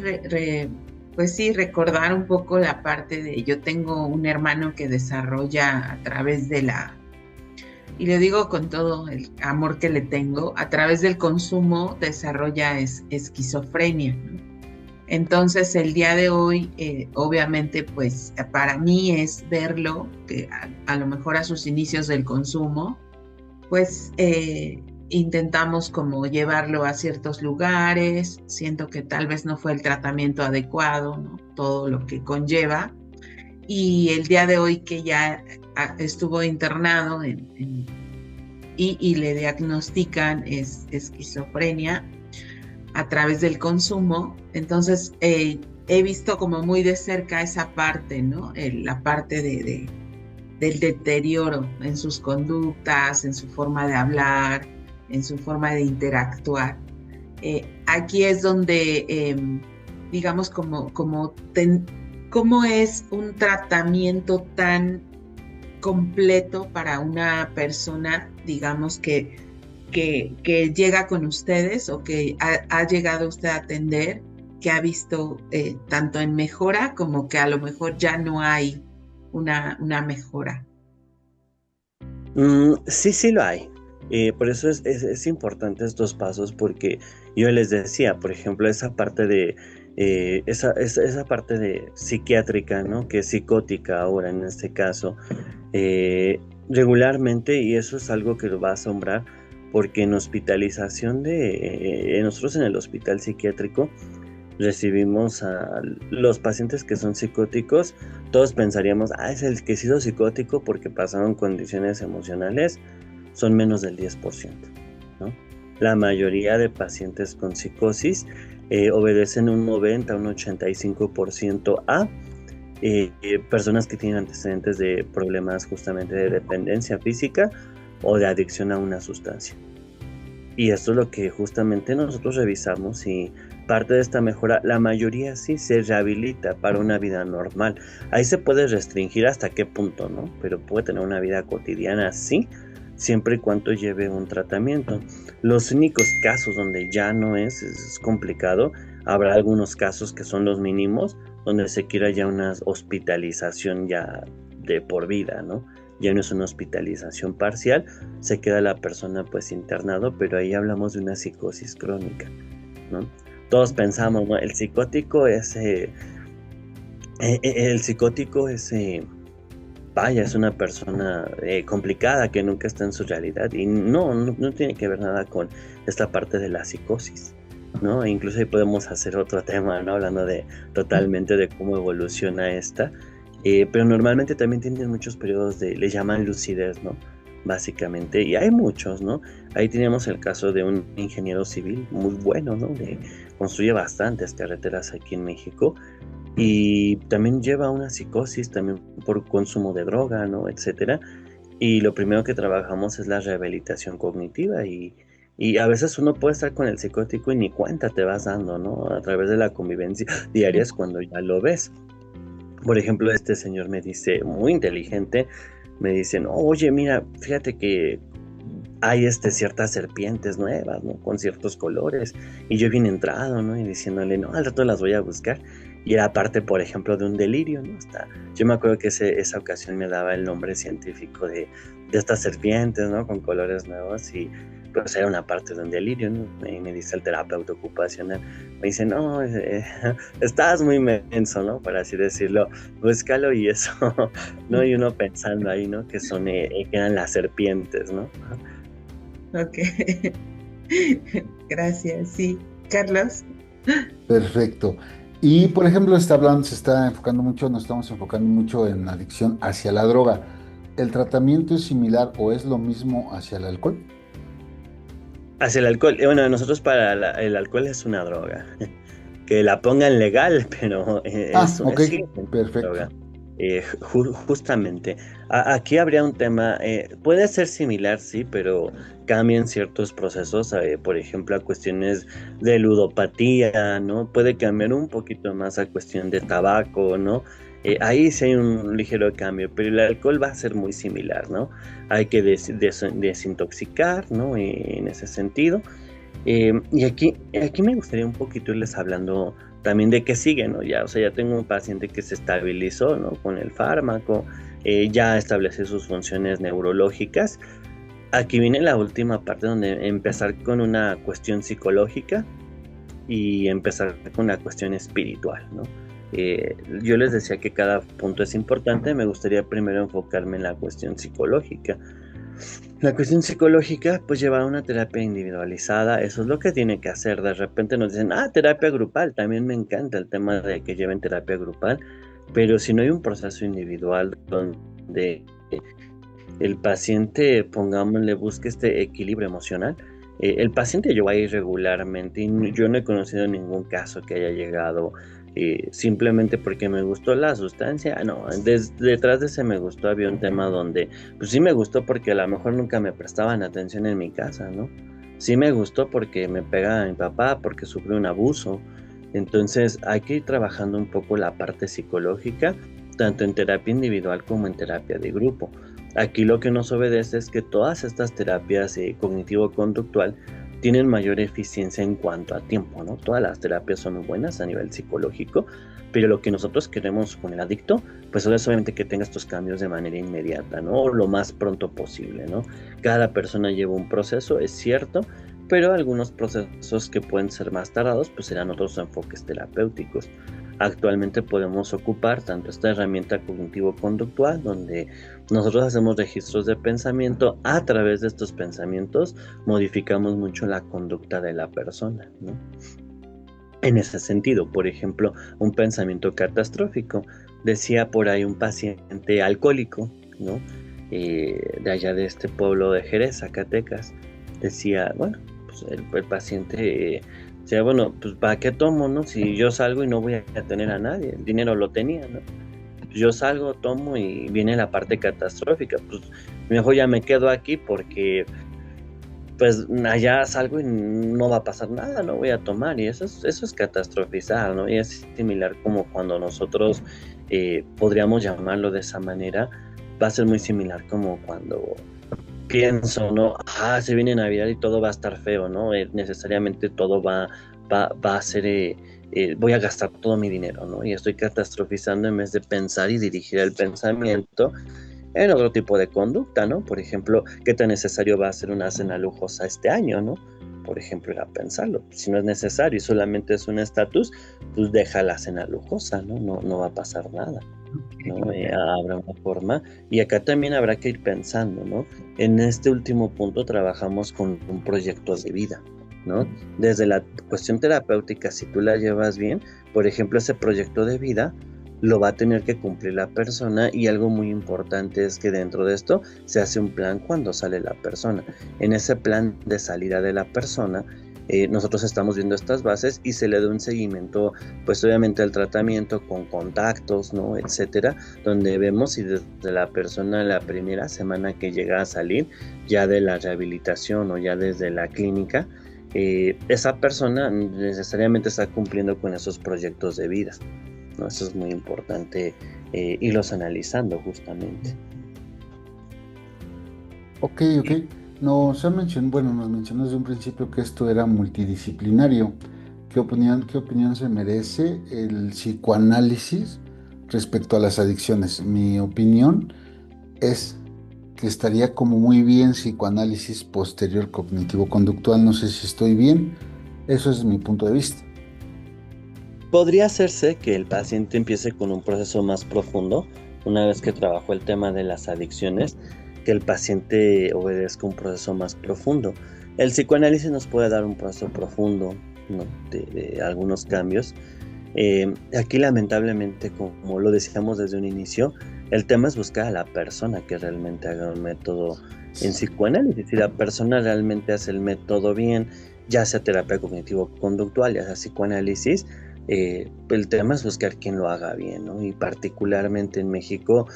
[SPEAKER 2] pues sí, recordar un poco la parte de, yo tengo un hermano que desarrolla a través de y le digo con todo el amor que le tengo, a través del consumo desarrolla esquizofrenia, ¿no? Entonces el día de hoy, obviamente, pues para mí es verlo, que a lo mejor a sus inicios del consumo, pues intentamos como llevarlo a ciertos lugares, siento que tal vez no fue el tratamiento adecuado, ¿no? Todo lo que conlleva. Y el día de hoy que ya estuvo internado y le diagnostican esquizofrenia a través del consumo, entonces he visto como muy de cerca esa parte, ¿no? La parte del deterioro en sus conductas, en su forma de hablar, en su forma de interactuar. Aquí es donde, digamos, cómo es un tratamiento tan completo para una persona, digamos, que llega con ustedes o que ha llegado usted a atender, que ha visto tanto en mejora como que a lo mejor ya no hay una mejora.
[SPEAKER 3] Sí lo hay. Por eso es importante estos pasos, porque yo les decía, por ejemplo, esa parte de esa parte de psiquiátrica, ¿no? Que es psicótica ahora en este caso, regularmente, y eso es algo que lo va a asombrar, porque en hospitalización nosotros en el hospital psiquiátrico recibimos a los pacientes que son psicóticos. Todos pensaríamos, es el que ha sido psicótico porque pasaron condiciones emocionales, son menos del 10%, ¿no? La mayoría de pacientes con psicosis obedecen un 90, un 85% a personas que tienen antecedentes de problemas justamente de dependencia física o de adicción a una sustancia. Y esto es lo que justamente nosotros revisamos y parte de esta mejora, la mayoría sí se rehabilita para una vida normal. Ahí se puede restringir hasta qué punto, ¿no? Pero puede tener una vida cotidiana, sí, siempre y cuando lleve un tratamiento. Los únicos casos donde ya no es complicado, habrá algunos casos que son los mínimos, donde se quiera ya una hospitalización ya de por vida, ¿no? Ya no es una hospitalización parcial, se queda la persona pues internado, pero ahí hablamos de una psicosis crónica, ¿no? Todos pensamos, ¿no? El psicótico es, vaya, es una persona complicada que nunca está en su realidad, y no tiene que ver nada con esta parte de la psicosis, ¿no? E incluso ahí podemos hacer otro tema, ¿no? Hablando totalmente de cómo evoluciona esta, pero normalmente también tienen muchos periodos le llaman lucidez, ¿no? Básicamente, y hay muchos, ¿no? Ahí tenemos el caso de un ingeniero civil muy bueno, ¿no? Construye bastantes carreteras aquí en México, y también lleva una psicosis también por consumo de droga, ¿no? Etcétera. Y lo primero que trabajamos es la rehabilitación cognitiva, y a veces uno puede estar con el psicótico y ni cuenta te vas dando, ¿no? A través de la convivencia diaria es cuando ya lo ves. Por ejemplo, este señor me dice, muy inteligente, me dice, no, oye, mira, fíjate que hay ciertas serpientes nuevas, ¿no? Con ciertos colores, y yo bien entrado, ¿no? Y diciéndole, no, al rato las voy a buscar, y era parte, por ejemplo, de un delirio, ¿no? Yo me acuerdo que esa ocasión me daba el nombre científico de estas serpientes, ¿no? Con colores nuevos, y pues era una parte de un delirio, ¿no? Y me dice el terapeuta ocupacional, me dice, no, estás muy menso, ¿no? Por así decirlo, búscalo, y eso, ¿no? Y uno pensando ahí, ¿no? Que que eran las serpientes, ¿no?
[SPEAKER 2] Ok, gracias, sí. Carlos.
[SPEAKER 1] Perfecto. Y por ejemplo, nos estamos enfocando mucho en la adicción hacia la droga. ¿El tratamiento es similar o es lo mismo hacia el alcohol?
[SPEAKER 3] Hacia el alcohol, bueno, nosotros para el alcohol es una droga, que la pongan legal, pero
[SPEAKER 1] Ok,
[SPEAKER 3] sí,
[SPEAKER 1] perfecto.
[SPEAKER 3] droga. Justamente, aquí habría un tema, puede ser similar, sí, pero cambian ciertos procesos, por ejemplo, a cuestiones de ludopatía, ¿no? Puede cambiar un poquito más a cuestión de tabaco, ¿no? Ahí sí hay un ligero cambio, pero el alcohol va a ser muy similar, ¿no? Hay que desintoxicar, ¿no? En ese sentido. Y aquí me gustaría un poquito irles hablando también de qué sigue, ¿no? Ya, o sea, ya tengo un paciente que se estabilizó, ¿no? Con el fármaco, ya estableció sus funciones neurológicas. Aquí viene la última parte, donde empezar con una cuestión psicológica y empezar con una cuestión espiritual, ¿no? Yo les decía que cada punto es importante. Me gustaría primero enfocarme en la cuestión psicológica. La cuestión psicológica, pues llevar una terapia individualizada, eso es lo que tiene que hacer. De repente nos dicen, terapia grupal, también me encanta el tema de que lleven terapia grupal, pero si no hay un proceso individual donde el paciente, pongámosle, busque este equilibrio emocional, el paciente yo va a ir regularmente, y yo no he conocido ningún caso que haya llegado simplemente porque me gustó la sustancia. No, detrás de ese me gustó había un tema donde, pues sí me gustó porque a lo mejor nunca me prestaban atención en mi casa, ¿no? Sí me gustó porque me pegaba mi papá, porque sufrí un abuso. Entonces hay que ir trabajando un poco la parte psicológica, tanto en terapia individual como en terapia de grupo. Aquí lo que nos obedece es que todas estas terapias cognitivo-conductual tienen mayor eficiencia en cuanto a tiempo, ¿no? Todas las terapias son muy buenas a nivel psicológico, pero lo que nosotros queremos con el adicto, pues es obviamente que tenga estos cambios de manera inmediata, ¿no? O lo más pronto posible, ¿no? Cada persona lleva un proceso, es cierto, pero algunos procesos que pueden ser más tardados, pues serán otros enfoques terapéuticos. Actualmente podemos ocupar tanto esta herramienta cognitivo-conductual, donde nosotros hacemos registros de pensamiento. A través de estos pensamientos modificamos mucho la conducta de la persona, ¿no? En ese sentido, por ejemplo, un pensamiento catastrófico. Decía por ahí un paciente alcohólico, ¿no? De allá de este pueblo de Jerez, Zacatecas. Decía, bueno, pues el paciente... O sea, bueno, pues ¿para qué tomo, no? Si yo salgo y no voy a tener a nadie, el dinero lo tenía, ¿no? Yo salgo, tomo y viene la parte catastrófica, pues mejor ya me quedo aquí porque pues allá salgo y no va a pasar nada, no voy a tomar, y eso es catastrofizar, ¿no? Y es similar como cuando nosotros podríamos llamarlo de esa manera, va a ser muy similar como cuando pienso, ¿no? Se viene Navidad y todo va a estar feo, ¿no? Necesariamente todo va a ser, voy a gastar todo mi dinero, ¿no? Y estoy catastrofizando en vez de pensar y dirigir el pensamiento en otro tipo de conducta, ¿no? Por ejemplo, ¿qué tan necesario va a ser una cena lujosa este año, ¿no? Por ejemplo, ir a pensarlo. Si no es necesario y solamente es un estatus, pues deja la cena lujosa, ¿no? No va a pasar nada, ¿no? Habrá una forma. Y acá también habrá que ir pensando, ¿no? En este último punto trabajamos con un proyecto de vida, ¿no? Desde la cuestión terapéutica, si tú la llevas bien, por ejemplo, ese proyecto de vida lo va a tener que cumplir la persona, y algo muy importante es que dentro de esto se hace un plan cuando sale la persona. En ese plan de salida de la persona, nosotros estamos viendo estas bases y se le da un seguimiento, pues obviamente al tratamiento con contactos, ¿no? Etcétera, donde vemos si desde la persona la primera semana que llega a salir ya de la rehabilitación o ya desde la clínica, esa persona necesariamente está cumpliendo con esos proyectos de vida, ¿no? Eso es muy importante, irlos analizando justamente.
[SPEAKER 1] Ok. Nos mencionó desde un principio que esto era multidisciplinario. ¿Qué opinión se merece el psicoanálisis respecto a las adicciones? Mi opinión es que estaría como muy bien psicoanálisis posterior cognitivo-conductual. No sé si estoy bien. Eso es mi punto de vista.
[SPEAKER 3] Podría hacerse que el paciente empiece con un proceso más profundo, una vez que trabajó el tema de las adicciones, que el paciente obedezca un proceso más profundo. El psicoanálisis nos puede dar un proceso profundo, ¿no? de algunos cambios. Aquí lamentablemente, como lo decíamos desde un inicio, el tema es buscar a la persona que realmente haga un método en psicoanálisis. Si la persona realmente hace el método bien, ya sea terapia cognitivo-conductual, ya sea psicoanálisis, el tema es buscar quien lo haga bien, ¿no? Y particularmente en México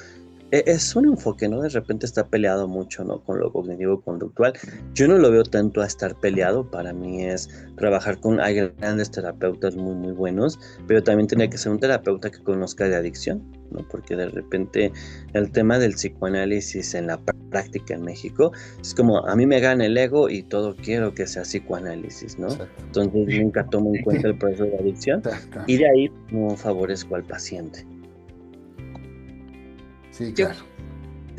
[SPEAKER 3] es un enfoque, ¿no? De repente está peleado mucho, ¿no? Con lo cognitivo-conductual. Yo no lo veo tanto a estar peleado. Para mí es trabajar hay grandes terapeutas muy, muy buenos, pero también tendría que ser un terapeuta que conozca de adicción, ¿no? Porque de repente el tema del psicoanálisis en la práctica en México es como, a mí me gana el ego y todo quiero que sea psicoanálisis, ¿no?
[SPEAKER 1] Exacto.
[SPEAKER 3] Entonces nunca tomo en cuenta el proceso de adicción y de ahí no favorezco al paciente.
[SPEAKER 1] Sí, claro.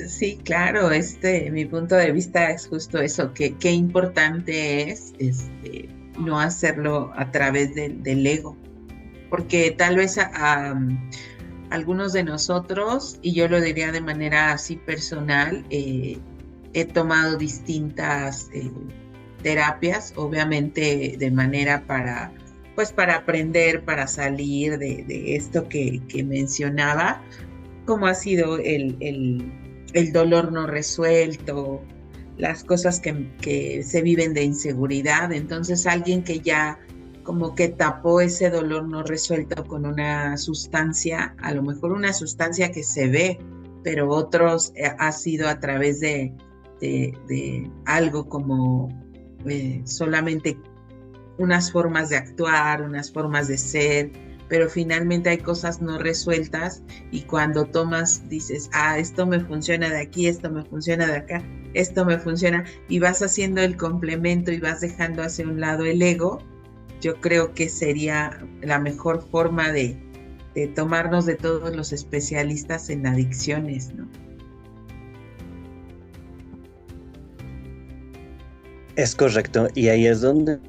[SPEAKER 2] Sí, claro, mi punto de vista es justo eso, que qué importante es no hacerlo a través del ego, porque tal vez a algunos de nosotros, y yo lo diría de manera así personal, he tomado distintas terapias, obviamente de manera para aprender, para salir de esto que mencionaba, como ha sido el dolor no resuelto, las cosas que se viven de inseguridad. Entonces alguien que ya como que tapó ese dolor no resuelto con una sustancia, a lo mejor una sustancia que se ve, pero otros ha sido a través de algo como solamente unas formas de actuar, unas formas de ser, pero finalmente hay cosas no resueltas, y cuando tomas dices, esto me funciona de aquí, esto me funciona de acá, esto me funciona, y vas haciendo el complemento y vas dejando hacia un lado el ego. Yo creo que sería la mejor forma de tomarnos de todos los especialistas en adicciones, ¿no?
[SPEAKER 3] Es correcto, y ahí es donde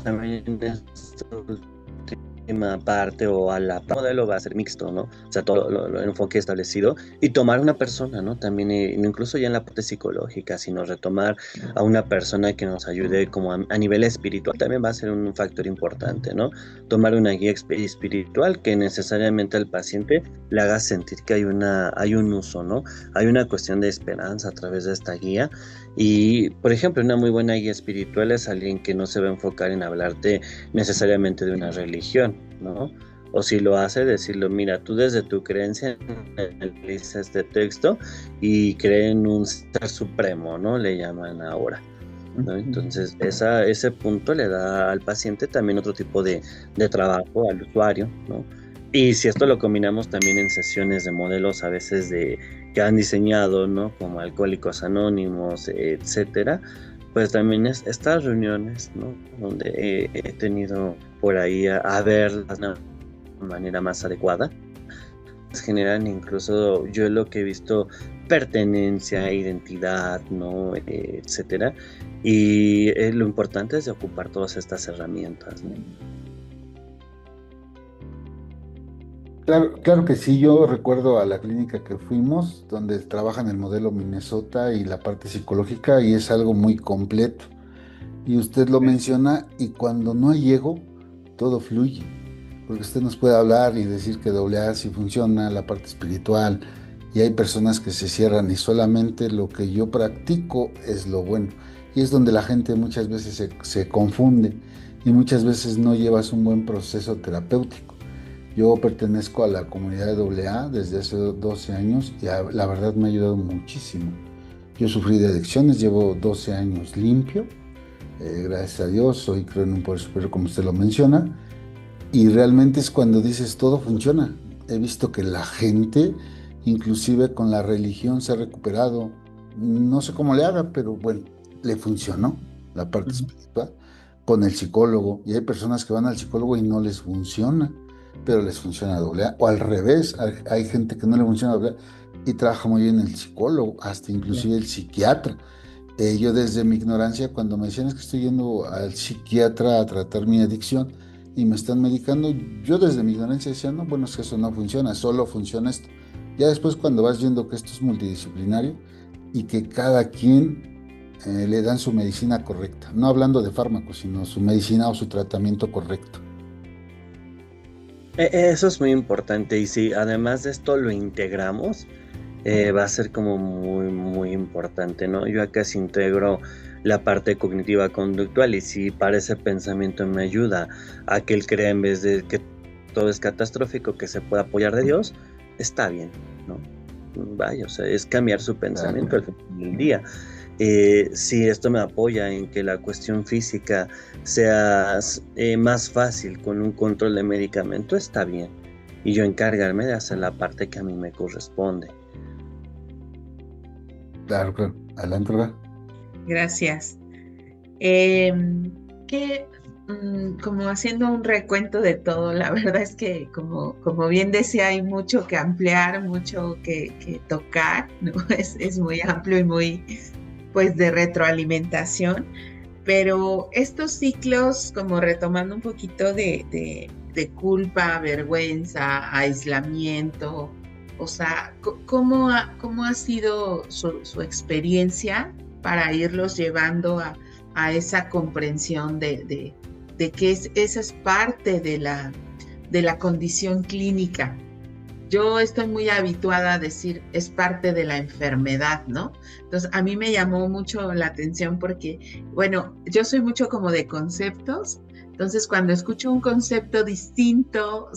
[SPEAKER 3] también en esta última parte o a la modelo va a ser mixto, ¿no? O sea, todo el enfoque establecido y tomar una persona, ¿no? También incluso ya en la parte psicológica, sino retomar a una persona que nos ayude como a nivel espiritual también va a ser un factor importante, ¿no? Tomar una guía espiritual que necesariamente al paciente le haga sentir que hay un uso, ¿no? Hay una cuestión de esperanza a través de esta guía. Y, por ejemplo, una muy buena guía espiritual es alguien que no se va a enfocar en hablarte necesariamente de una religión, ¿no? o si lo hace, decirlo, mira, tú desde tu creencia analiza este texto y creen un ser supremo, ¿no? Le llaman ahora, ¿no? Entonces, ese punto le da al paciente también otro tipo de trabajo al usuario, ¿no? Y si esto lo combinamos también en sesiones de modelos a veces que han diseñado, ¿no? Como Alcohólicos Anónimos, etcétera, pues también estas reuniones, ¿no? Donde he tenido por ahí a verlas de una manera más adecuada, pues generan incluso, yo lo que he visto, pertenencia, identidad, ¿no? Etcétera. Y lo importante es de ocupar todas estas herramientas, ¿no?
[SPEAKER 1] Claro que sí, yo recuerdo a la clínica que fuimos, donde trabajan el modelo Minnesota y la parte psicológica, y es algo muy completo. Y usted lo menciona, y cuando no hay ego, todo fluye. Porque usted nos puede hablar y decir que AA sí funciona, la parte espiritual, y hay personas que se cierran y solamente lo que yo practico es lo bueno. Y es donde la gente muchas veces se confunde y muchas veces no llevas un buen proceso terapéutico. Yo pertenezco a la comunidad de AA desde hace 12 años y la verdad me ha ayudado muchísimo. Yo sufrí de adicciones, llevo 12 años limpio, gracias a Dios, soy creo en un poder superior como usted lo menciona, y realmente es cuando dices todo funciona. He visto que la gente, inclusive con la religión, se ha recuperado. No sé cómo le haga, pero bueno, le funcionó la parte espiritual con el psicólogo. Y hay personas que van al psicólogo y no les funciona, pero les funciona AA. O al revés, hay gente que no le funciona AA y trabaja muy bien el psicólogo, hasta inclusive el psiquiatra. Yo desde mi ignorancia, cuando me decían es que estoy yendo al psiquiatra a tratar mi adicción y me están medicando, yo desde mi ignorancia decía, no, bueno, es que eso no funciona, solo funciona esto. Ya después cuando vas viendo que esto es multidisciplinario y que cada quien le dan su medicina correcta, no hablando de fármacos, sino su medicina o su tratamiento correcto.
[SPEAKER 3] Eso es muy importante, y si además de esto lo integramos, va a ser como muy, muy importante, ¿no? Yo acá sí integro la parte cognitiva conductual, y si para ese pensamiento me ayuda a que él crea, en vez de que todo es catastrófico, que se pueda apoyar de Dios, está bien, ¿no? Vaya, o sea, es cambiar su pensamiento al final del día. Si esto me apoya en que la cuestión física sea más fácil con un control de medicamento, está bien. Y yo encargarme de hacer la parte que a mí me corresponde.
[SPEAKER 1] Claro, claro. Adelante, Olga.
[SPEAKER 2] Gracias. Como haciendo un recuento de todo, la verdad es que como bien decía, hay mucho que ampliar, mucho que tocar, ¿no? Es muy amplio y muy, pues, de retroalimentación, pero estos ciclos, como retomando un poquito de culpa, vergüenza, aislamiento, o sea, ¿cómo ha sido su experiencia para irlos llevando a esa comprensión de que esa es parte de la condición clínica? Yo estoy muy habituada a decir es parte de la enfermedad, ¿no? Entonces, a mí me llamó mucho la atención porque, bueno, yo soy mucho como de conceptos. Entonces, cuando escucho un concepto distinto,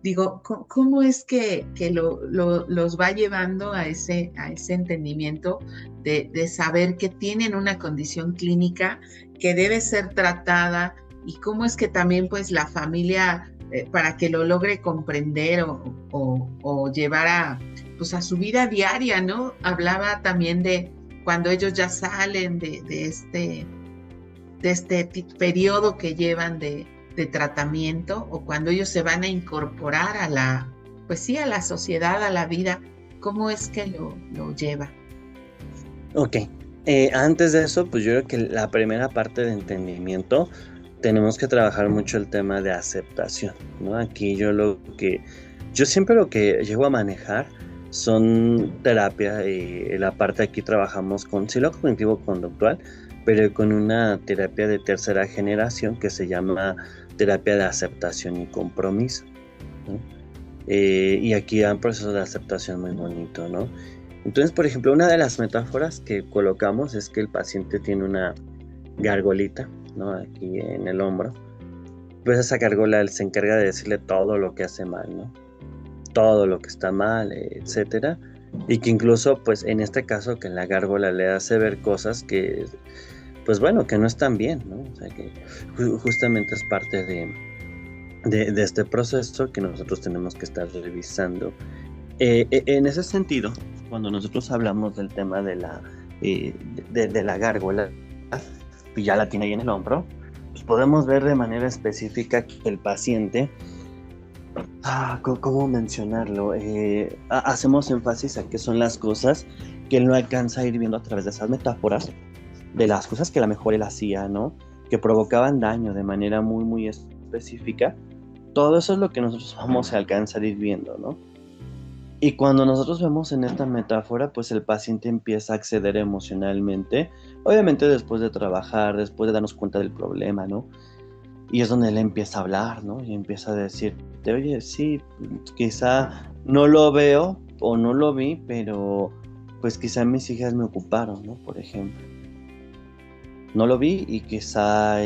[SPEAKER 2] digo, ¿cómo es que los va llevando a ese entendimiento de saber que tienen una condición clínica que debe ser tratada, y cómo es que también, pues, la familia, para que lo logre comprender o llevar pues, a su vida diaria, ¿no? Hablaba también de cuando ellos ya salen de este periodo que llevan de tratamiento, o cuando ellos se van a incorporar a la sociedad, a la vida, ¿cómo es que lo lleva?
[SPEAKER 3] Ok, antes de eso, pues yo creo que la primera parte de entendimiento, tenemos que trabajar mucho el tema de aceptación, ¿no? Aquí yo siempre lo que llego a manejar son terapia, la parte aquí trabajamos con lo cognitivo-conductual, pero con una terapia de tercera generación que se llama terapia de aceptación y compromiso, ¿no? Y aquí hay un proceso de aceptación muy bonito, ¿no? Entonces, por ejemplo, una de las metáforas que colocamos es que el paciente tiene una gargolita, ¿no? Aquí en el hombro, pues esa gárgola se encarga de decirle todo lo que hace mal, ¿no? Todo lo que está mal, etcétera. Y que incluso, pues en este caso, que la gárgola le hace ver cosas que, pues bueno, que no están bien, ¿no? O sea, que justamente es parte de este proceso que nosotros tenemos que estar revisando. En ese sentido, cuando nosotros hablamos del tema de la gárgola, y ya la tiene ahí en el hombro, pues podemos ver de manera específica que el paciente, ¿cómo mencionarlo? Hacemos énfasis a qué son las cosas que él no alcanza a ir viendo a través de esas metáforas, de las cosas que a lo mejor él hacía, ¿no? Que provocaban daño de manera muy, muy específica. Todo eso es lo que nosotros vamos a alcanzar a ir viendo, ¿no? Y cuando nosotros vemos en esta metáfora, pues el paciente empieza a acceder emocionalmente, obviamente después de trabajar, después de darnos cuenta del problema, ¿no? Y es donde él empieza a hablar, ¿no? Y empieza a decirte, oye, sí, quizá no lo veo o no lo vi, pero pues quizá mis hijas me ocuparon, ¿no? Por ejemplo. No lo vi y quizá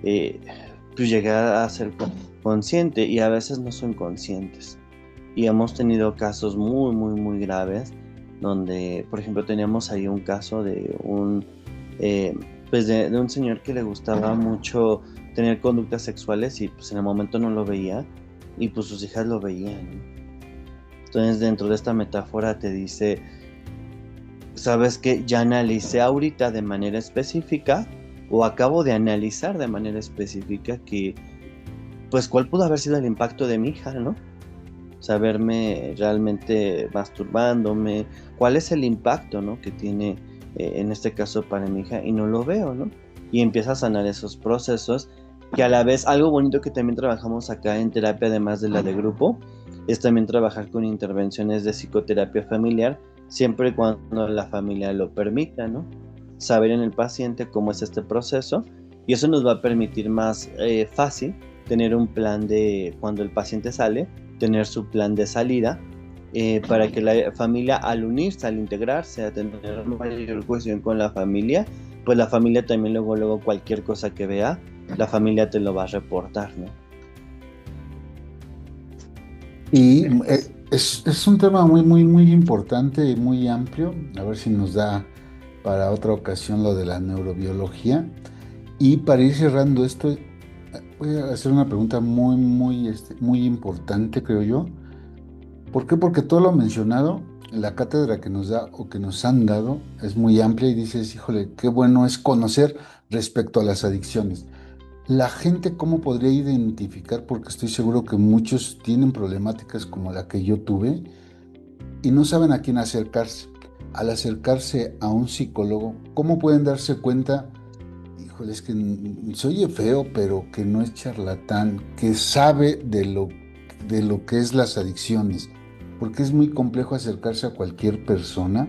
[SPEAKER 3] pues llegué a ser consciente y a veces no son conscientes. Y hemos tenido casos muy, muy, muy graves donde, por ejemplo, teníamos ahí un caso de un señor que le gustaba mucho tener conductas sexuales y pues en el momento no lo veía y pues sus hijas lo veían, ¿no? Entonces dentro de esta metáfora te dice, sabes que ya analicé ahorita de manera específica o acabo de analizar de manera específica que pues cuál pudo haber sido el impacto de mi hija, ¿no? Saberme realmente masturbándome, cuál es el impacto, ¿no? Que tiene en este caso para mi hija y no lo veo, ¿no? Y empieza a sanar esos procesos que a la vez algo bonito que también trabajamos acá en terapia, además de la de grupo, es también trabajar con intervenciones de psicoterapia familiar, siempre y cuando la familia lo permita, ¿no? Saber en el paciente cómo es este proceso y eso nos va a permitir más fácil tener un plan de cuando el paciente sale, tener su plan de salida para que la familia al unirse, al integrarse, a tener mayor cohesión con la familia, pues la familia también luego cualquier cosa que vea, la familia te lo va a reportar, ¿no?
[SPEAKER 1] Y es un tema muy, muy, muy importante y muy amplio. A ver si nos da para otra ocasión lo de la neurobiología. Y para ir cerrando esto, voy a hacer una pregunta muy, muy, muy importante, creo yo. ¿Por qué? Porque todo lo mencionado, la cátedra que nos da o que nos han dado es muy amplia y dices, híjole, qué bueno es conocer respecto a las adicciones. La gente, ¿cómo podría identificar? Porque estoy seguro que muchos tienen problemáticas como la que yo tuve y no saben a quién acercarse. Al acercarse a un psicólogo, ¿cómo pueden darse cuenta? Híjole, es que se oye feo, pero que no es charlatán, que sabe de lo que es las adicciones, porque es muy complejo acercarse a cualquier persona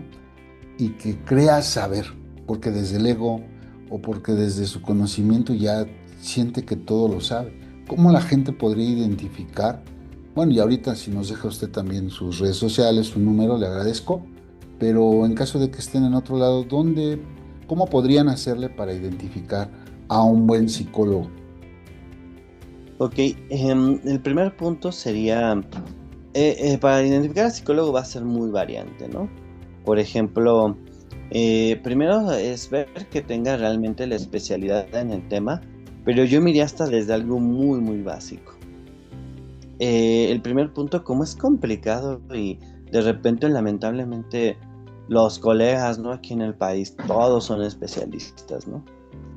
[SPEAKER 1] y que crea saber, porque desde el ego o porque desde su conocimiento ya siente que todo lo sabe. ¿Cómo la gente podría identificar? Bueno, y ahorita si nos deja usted también sus redes sociales, su número, le agradezco, pero en caso de que estén en otro lado, ¿cómo podrían hacerle para identificar a un buen psicólogo?
[SPEAKER 3] Ok, el primer punto sería, para identificar al psicólogo va a ser muy variante, ¿no? Por ejemplo, primero es ver que tenga realmente la especialidad en el tema, pero yo me iría hasta desde algo muy, muy básico. El primer punto, como es complicado y de repente lamentablemente los colegas, ¿no? Aquí en el país todos son especialistas, ¿no?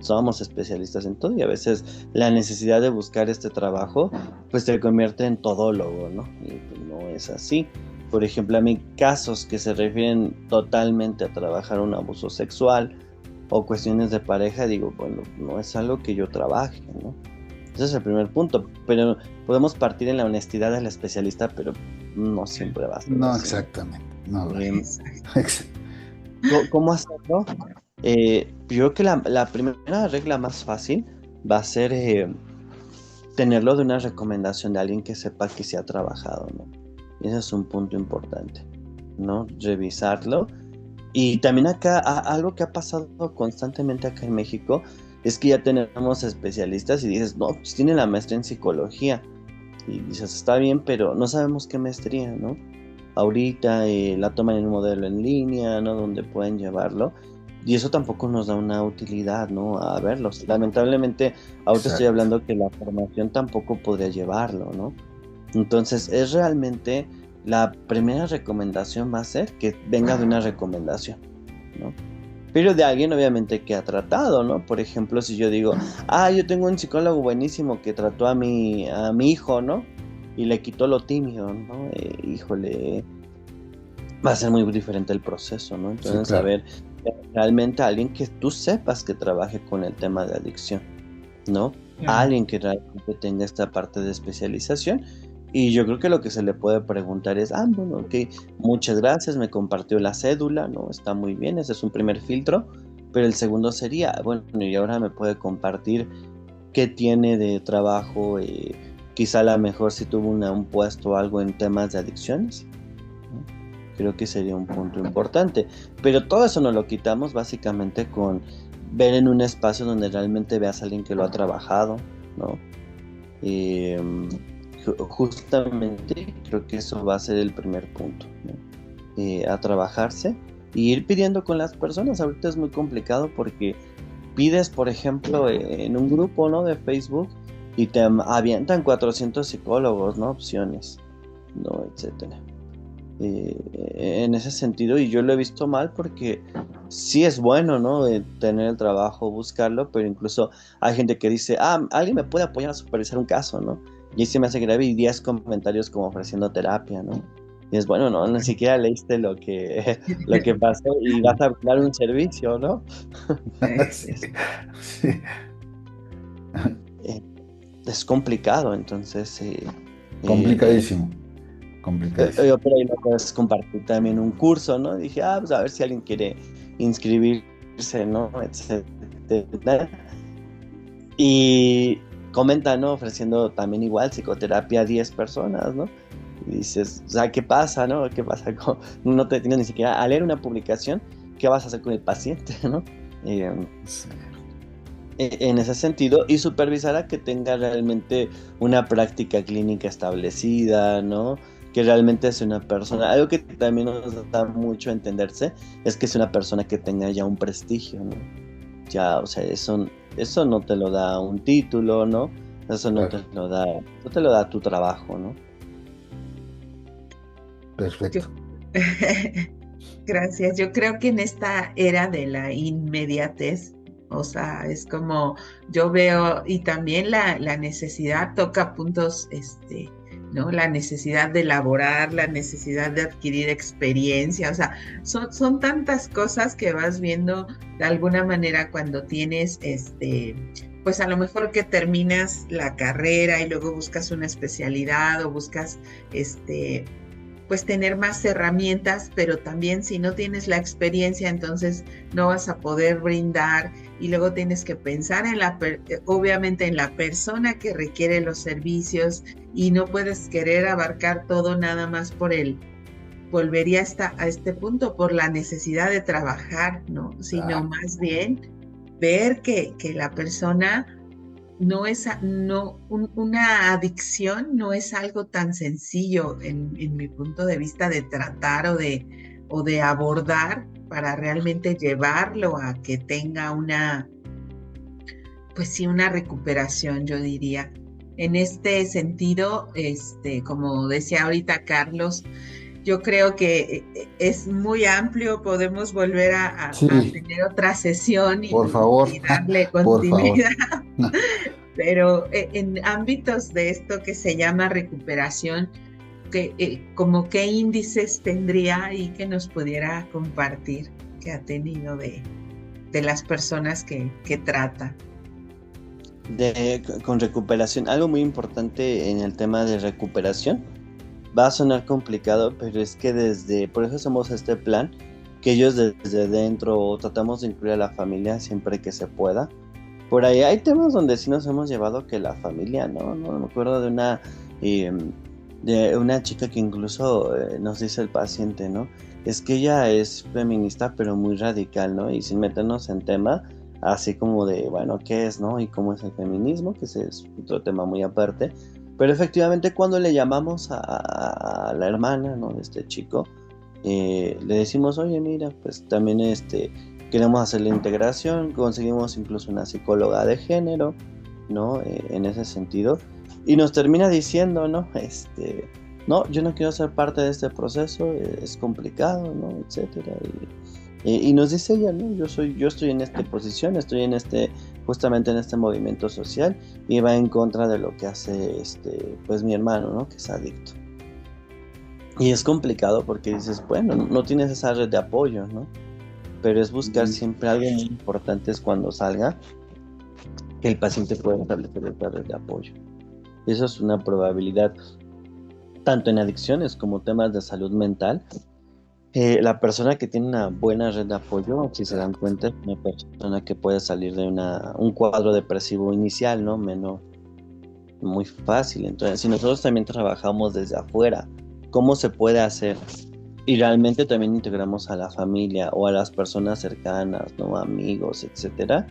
[SPEAKER 3] Somos especialistas en todo y a veces la necesidad de buscar este trabajo pues te convierte en todólogo, ¿no? Y pues no es así. Por ejemplo, a mí casos que se refieren totalmente a trabajar un abuso sexual o cuestiones de pareja, digo, bueno, no es algo que yo trabaje, ¿no? Ese es el primer punto, pero podemos partir en la honestidad del especialista, pero no siempre va a ser
[SPEAKER 1] No,
[SPEAKER 3] así.
[SPEAKER 1] exactamente. No,
[SPEAKER 3] ¿Cómo hacerlo? Yo creo que la primera regla más fácil va a ser tenerlo de una recomendación de alguien que sepa que se ha trabajado, ¿no? Y ese es un punto importante, ¿no? Revisarlo. Y también acá, algo que ha pasado constantemente acá en México, es que ya tenemos especialistas y dices, no, pues tiene la maestría en psicología. Y dices, está bien, pero no sabemos qué maestría, ¿no? Ahorita la toman en un modelo en línea, ¿no? Donde pueden llevarlo. Y eso tampoco nos da una utilidad, ¿no? A verlos. Lamentablemente, ahorita estoy hablando que la formación tampoco podría llevarlo, ¿no? Entonces, es realmente la primera recomendación va a ser que venga de una recomendación, ¿no? Pero de alguien obviamente que ha tratado, ¿no? Por ejemplo, si yo digo, yo tengo un psicólogo buenísimo que trató a mi hijo, ¿no? Y le quitó lo tímido, ¿no? Híjole, va a ser muy diferente el proceso, ¿no? Entonces, sí, claro. A ver, realmente alguien que tú sepas que trabaje con el tema de adicción, ¿no? Alguien que realmente tenga esta parte de especialización. Y yo creo que lo que se le puede preguntar es, bueno, ok, muchas gracias, me compartió la cédula, ¿no? Está muy bien, ese es un primer filtro, pero el segundo sería, bueno, y ahora me puede compartir qué tiene de trabajo, quizá a lo mejor si tuvo un puesto o algo en temas de adicciones, ¿no? Creo que sería un punto importante, pero todo eso nos lo quitamos básicamente con ver en un espacio donde realmente veas a alguien que lo ha trabajado, ¿no? Justamente creo que eso va a ser el primer punto, ¿no? A trabajarse y ir pidiendo con las personas. Ahorita es muy complicado porque pides, por ejemplo, en un grupo, ¿no? De Facebook y te avientan 400 psicólogos, ¿no? Opciones, ¿no? Etcétera. En ese sentido, y yo lo he visto mal porque sí es bueno, ¿no? Tener el trabajo, buscarlo, pero incluso hay gente que dice, alguien me puede apoyar a supervisar un caso, ¿no? Y ahí se me hace grave y 10 comentarios como ofreciendo terapia, ¿no? Y es bueno, no, ni siquiera leíste lo que pasó y vas a dar un servicio, ¿no?
[SPEAKER 1] Sí. Sí.
[SPEAKER 3] Es complicado, entonces...
[SPEAKER 1] complicadísimo.
[SPEAKER 3] Yo por ahí me puedes compartir también un curso, ¿no? Dije, pues a ver si alguien quiere inscribirse, ¿no? Etcétera. Y comenta, ¿no? Ofreciendo también igual psicoterapia a 10 personas, ¿no? Y dices, o sea, ¿qué pasa, no? ¿Qué pasa? No te tienes ni siquiera a leer una publicación, ¿qué vas a hacer con el paciente, no? Sí. En ese sentido, y supervisar a que tenga realmente una práctica clínica establecida, ¿no? Que realmente es una persona, algo que también nos da mucho a entenderse, es que es una persona que tenga ya un prestigio, ¿no? Ya, o sea, eso no te lo da un título, ¿no? Eso no te lo da tu trabajo, ¿no?
[SPEAKER 1] Perfecto.
[SPEAKER 2] Gracias. Yo creo que en esta era de la inmediatez, o sea, es como yo veo, y también la necesidad toca puntos, ¿no? La necesidad de elaborar, la necesidad de adquirir experiencia, o sea, son tantas cosas que vas viendo de alguna manera cuando tienes, pues a lo mejor que terminas la carrera y luego buscas una especialidad o buscas, pues tener más herramientas, pero también si no tienes la experiencia, entonces no vas a poder brindar y luego tienes que pensar obviamente en la persona que requiere los servicios y no puedes querer abarcar todo nada más volvería a este punto, por la necesidad de trabajar, ¿no? Sino más bien ver que la persona una adicción no es algo tan sencillo en mi punto de vista de tratar o de abordar para realmente llevarlo a que tenga una recuperación, yo diría. En este sentido, como decía ahorita Carlos, yo creo que es muy amplio, podemos volver a tener otra sesión
[SPEAKER 1] por favor,
[SPEAKER 2] y darle continuidad. Pero en ámbitos de esto que se llama recuperación, como qué índices tendría y que nos pudiera compartir que ha tenido de las personas que trata.
[SPEAKER 3] Con recuperación, algo muy importante en el tema de recuperación, va a sonar complicado, pero es que por eso hacemos este plan, que ellos desde dentro tratamos de incluir a la familia siempre que se pueda. Por ahí hay temas donde sí nos hemos llevado que la familia, ¿no? No me acuerdo de una chica que incluso nos dice el paciente, ¿no? Es que ella es feminista pero muy radical, ¿no? Y sin meternos en tema, así como de, bueno, ¿qué es, no? Y cómo es el feminismo, que ese es otro tema muy aparte. Pero efectivamente cuando le llamamos a la hermana, ¿no? De este chico, le decimos, oye, mira, pues también queremos hacer la integración, conseguimos incluso una psicóloga de género, ¿no? En ese sentido. Y nos termina diciendo, ¿no? No, yo no quiero ser parte de este proceso, es complicado, ¿no? Etcétera. Y nos dice ella, ¿no? Yo estoy en esta posición, estoy justamente en este movimiento social y va en contra de lo que hace, pues mi hermano, ¿no? Que es adicto. Y es complicado porque dices, bueno, no tienes esa red de apoyo, ¿no? Pero es buscar siempre algo muy importante es cuando salga que el paciente pueda establecer esa red de apoyo. Eso es una probabilidad, tanto en adicciones como temas de salud mental. La persona que tiene una buena red de apoyo, si se dan cuenta, es una persona que puede salir de un cuadro depresivo inicial, ¿no? Menos muy fácil. Entonces, si nosotros también trabajamos desde afuera, ¿cómo se puede hacer? Y realmente también integramos a la familia o a las personas cercanas, ¿no? Amigos, etcétera.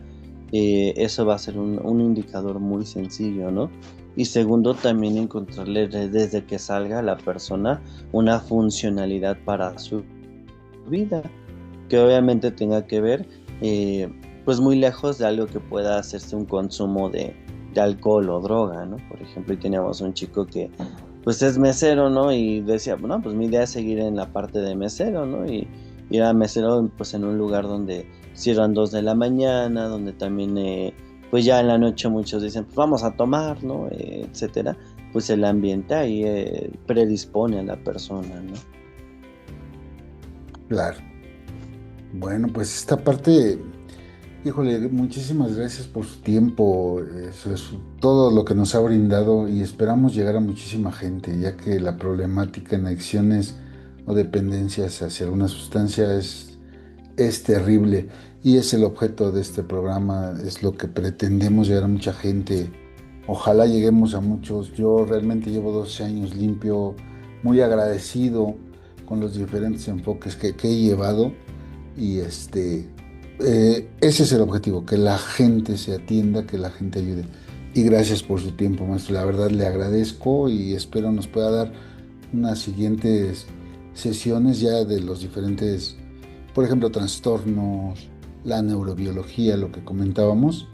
[SPEAKER 3] Eso va a ser un indicador muy sencillo, ¿no? Y segundo, también encontrarle desde que salga la persona una funcionalidad para su vida, que obviamente tenga que ver, pues muy lejos de algo que pueda hacerse un consumo de alcohol o droga, ¿no? Por ejemplo, y teníamos un chico que pues es mesero, ¿no? Y decía, bueno, pues mi idea es seguir en la parte de mesero, ¿no? Y era mesero pues en un lugar donde cierran 2 de la mañana, donde también pues ya en la noche muchos dicen, pues vamos a tomar, ¿no? Etcétera. Pues el ambiente ahí predispone a la persona, ¿no?
[SPEAKER 1] Claro. Bueno, pues esta parte, híjole, muchísimas gracias por su tiempo, eso es todo lo que nos ha brindado y esperamos llegar a muchísima gente, ya que la problemática en adicciones o dependencias hacia alguna sustancia es terrible y es el objeto de este programa, es lo que pretendemos llegar a mucha gente. Ojalá lleguemos a muchos. Yo realmente llevo 12 años limpio, muy agradecido con los diferentes enfoques que he llevado y ese es el objetivo, que la gente se atienda, que la gente ayude. Y gracias por su tiempo, maestro. La verdad le agradezco y espero nos pueda dar unas siguientes sesiones ya de los diferentes, por ejemplo, trastornos, la neurobiología, lo que comentábamos.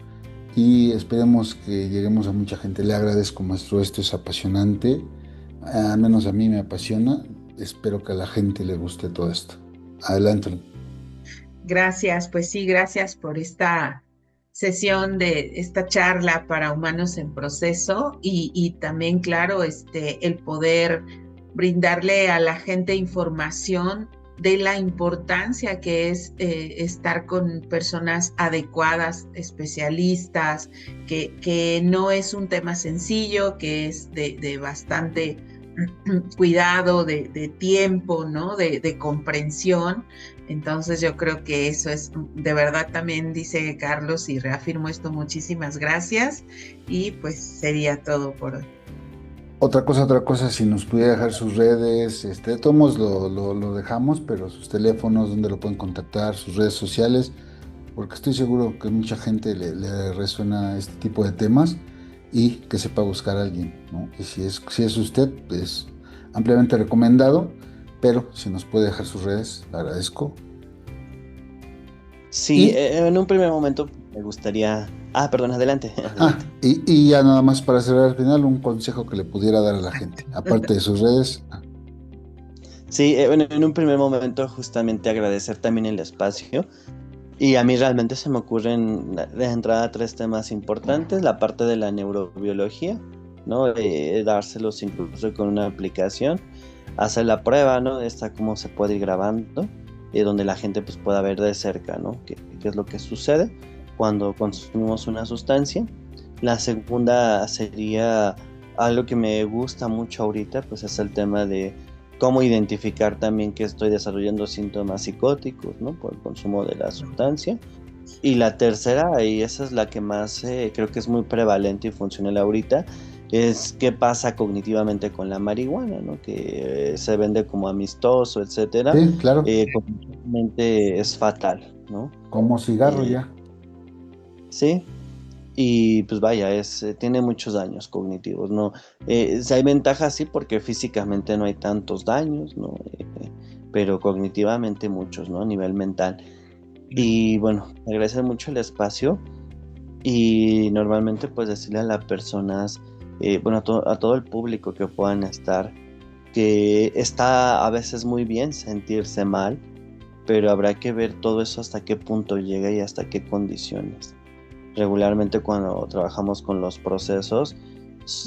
[SPEAKER 1] Y esperemos que lleguemos a mucha gente. Le agradezco, maestro. Esto es apasionante. Al menos a mí me apasiona. Espero que a la gente le guste todo esto. Adelante.
[SPEAKER 2] Gracias, pues sí, gracias por esta sesión de esta charla para humanos en proceso y también, claro, el poder brindarle a la gente información de la importancia que es estar con personas adecuadas, especialistas, que no es un tema sencillo, que es de bastante cuidado, de tiempo, ¿no? De comprensión. Entonces yo creo que eso es, de verdad también dice Carlos y reafirmo esto, muchísimas gracias y pues sería todo por hoy.
[SPEAKER 1] Otra cosa, si nos pudiera dejar sus redes, todos lo dejamos, pero sus teléfonos, donde lo pueden contactar, sus redes sociales, porque estoy seguro que mucha gente le resuena este tipo de temas y que sepa buscar a alguien, ¿no? Y si es usted, es ampliamente recomendado, pero si nos puede dejar sus redes, le agradezco.
[SPEAKER 3] Sí, en un primer momento me gustaría... Ah, perdón, adelante.
[SPEAKER 1] Y ya nada más para cerrar al final, un consejo que le pudiera dar a la gente, aparte de sus redes.
[SPEAKER 3] Sí, bueno, en un primer momento justamente agradecer también el espacio. Y a mí realmente se me ocurren de entrada 3 temas importantes, la parte de la neurobiología, ¿no? Dárselos incluso con una aplicación, hacer la prueba, ¿no? Esta cómo se puede ir grabando, donde la gente pues pueda ver de cerca, ¿no? ¿Qué es lo que sucede cuando consumimos una sustancia? La segunda sería algo que me gusta mucho ahorita, pues es el tema de cómo identificar también que estoy desarrollando síntomas psicóticos, ¿no? Por el consumo de la sustancia. Y la tercera, y esa es la que más creo que es muy prevalente y funcional ahorita, es qué pasa cognitivamente con la marihuana, ¿no? Que se vende como amistoso, etcétera.
[SPEAKER 1] Sí, claro.
[SPEAKER 3] Cognitivamente es fatal, ¿no?
[SPEAKER 1] Como cigarro ya.
[SPEAKER 3] ¿sí? Y pues vaya, tiene muchos daños cognitivos, ¿no? Si hay ventajas, sí, porque físicamente no hay tantos daños, ¿no? Pero cognitivamente muchos, ¿no? A nivel mental. Y bueno, agradecer mucho el espacio y normalmente pues decirle a las personas, bueno, a todo el público que puedan estar, que está a veces muy bien sentirse mal, pero habrá que ver todo eso hasta qué punto llega y hasta qué condiciones. Regularmente cuando trabajamos con los procesos,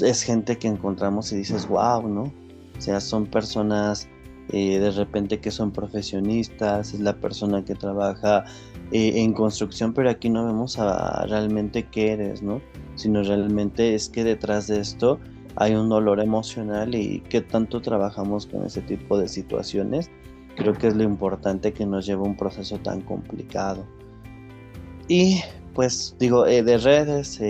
[SPEAKER 3] es gente que encontramos y dices, wow, ¿no? O sea, son personas de repente que son profesionistas, es la persona que trabaja en construcción, pero aquí no vemos a realmente qué eres, ¿no? Sino realmente es que detrás de esto hay un dolor emocional y qué tanto trabajamos con ese tipo de situaciones. Creo que es lo importante que nos lleva un proceso tan complicado. Y pues digo, de redes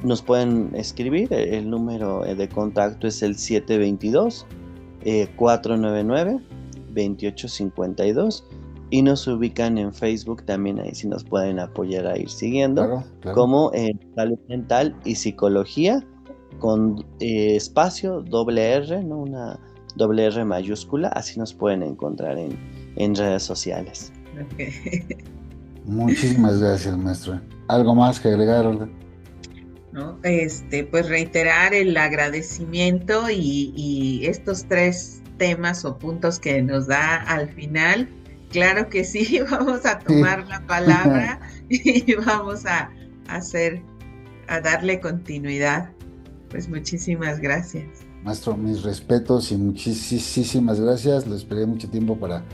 [SPEAKER 3] nos pueden escribir, el número de contacto es el 722-499-2852 y nos ubican en Facebook también, ahí sí nos pueden apoyar a ir siguiendo,
[SPEAKER 1] Claro.
[SPEAKER 3] como Salud Mental y Psicología con espacio doble R, ¿no? Una doble R mayúscula, así nos pueden encontrar en redes sociales.
[SPEAKER 2] Okay.
[SPEAKER 1] Muchísimas gracias, maestra. ¿Algo más que agregar, Olga?
[SPEAKER 2] ¿No? Pues reiterar el agradecimiento y estos 3 temas o puntos que nos da al final. Claro que sí, vamos a tomar la palabra y vamos a darle continuidad. Pues muchísimas gracias.
[SPEAKER 1] Maestro, mis respetos y muchísimas gracias. Lo esperé mucho tiempo para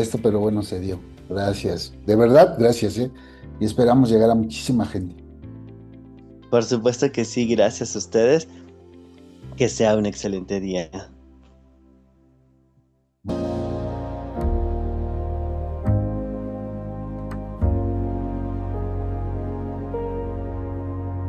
[SPEAKER 1] esto, pero bueno, se dio. Gracias. De verdad, gracias, ¿eh? Y esperamos llegar a muchísima gente.
[SPEAKER 3] Por supuesto que sí, gracias a ustedes. Que sea un excelente día.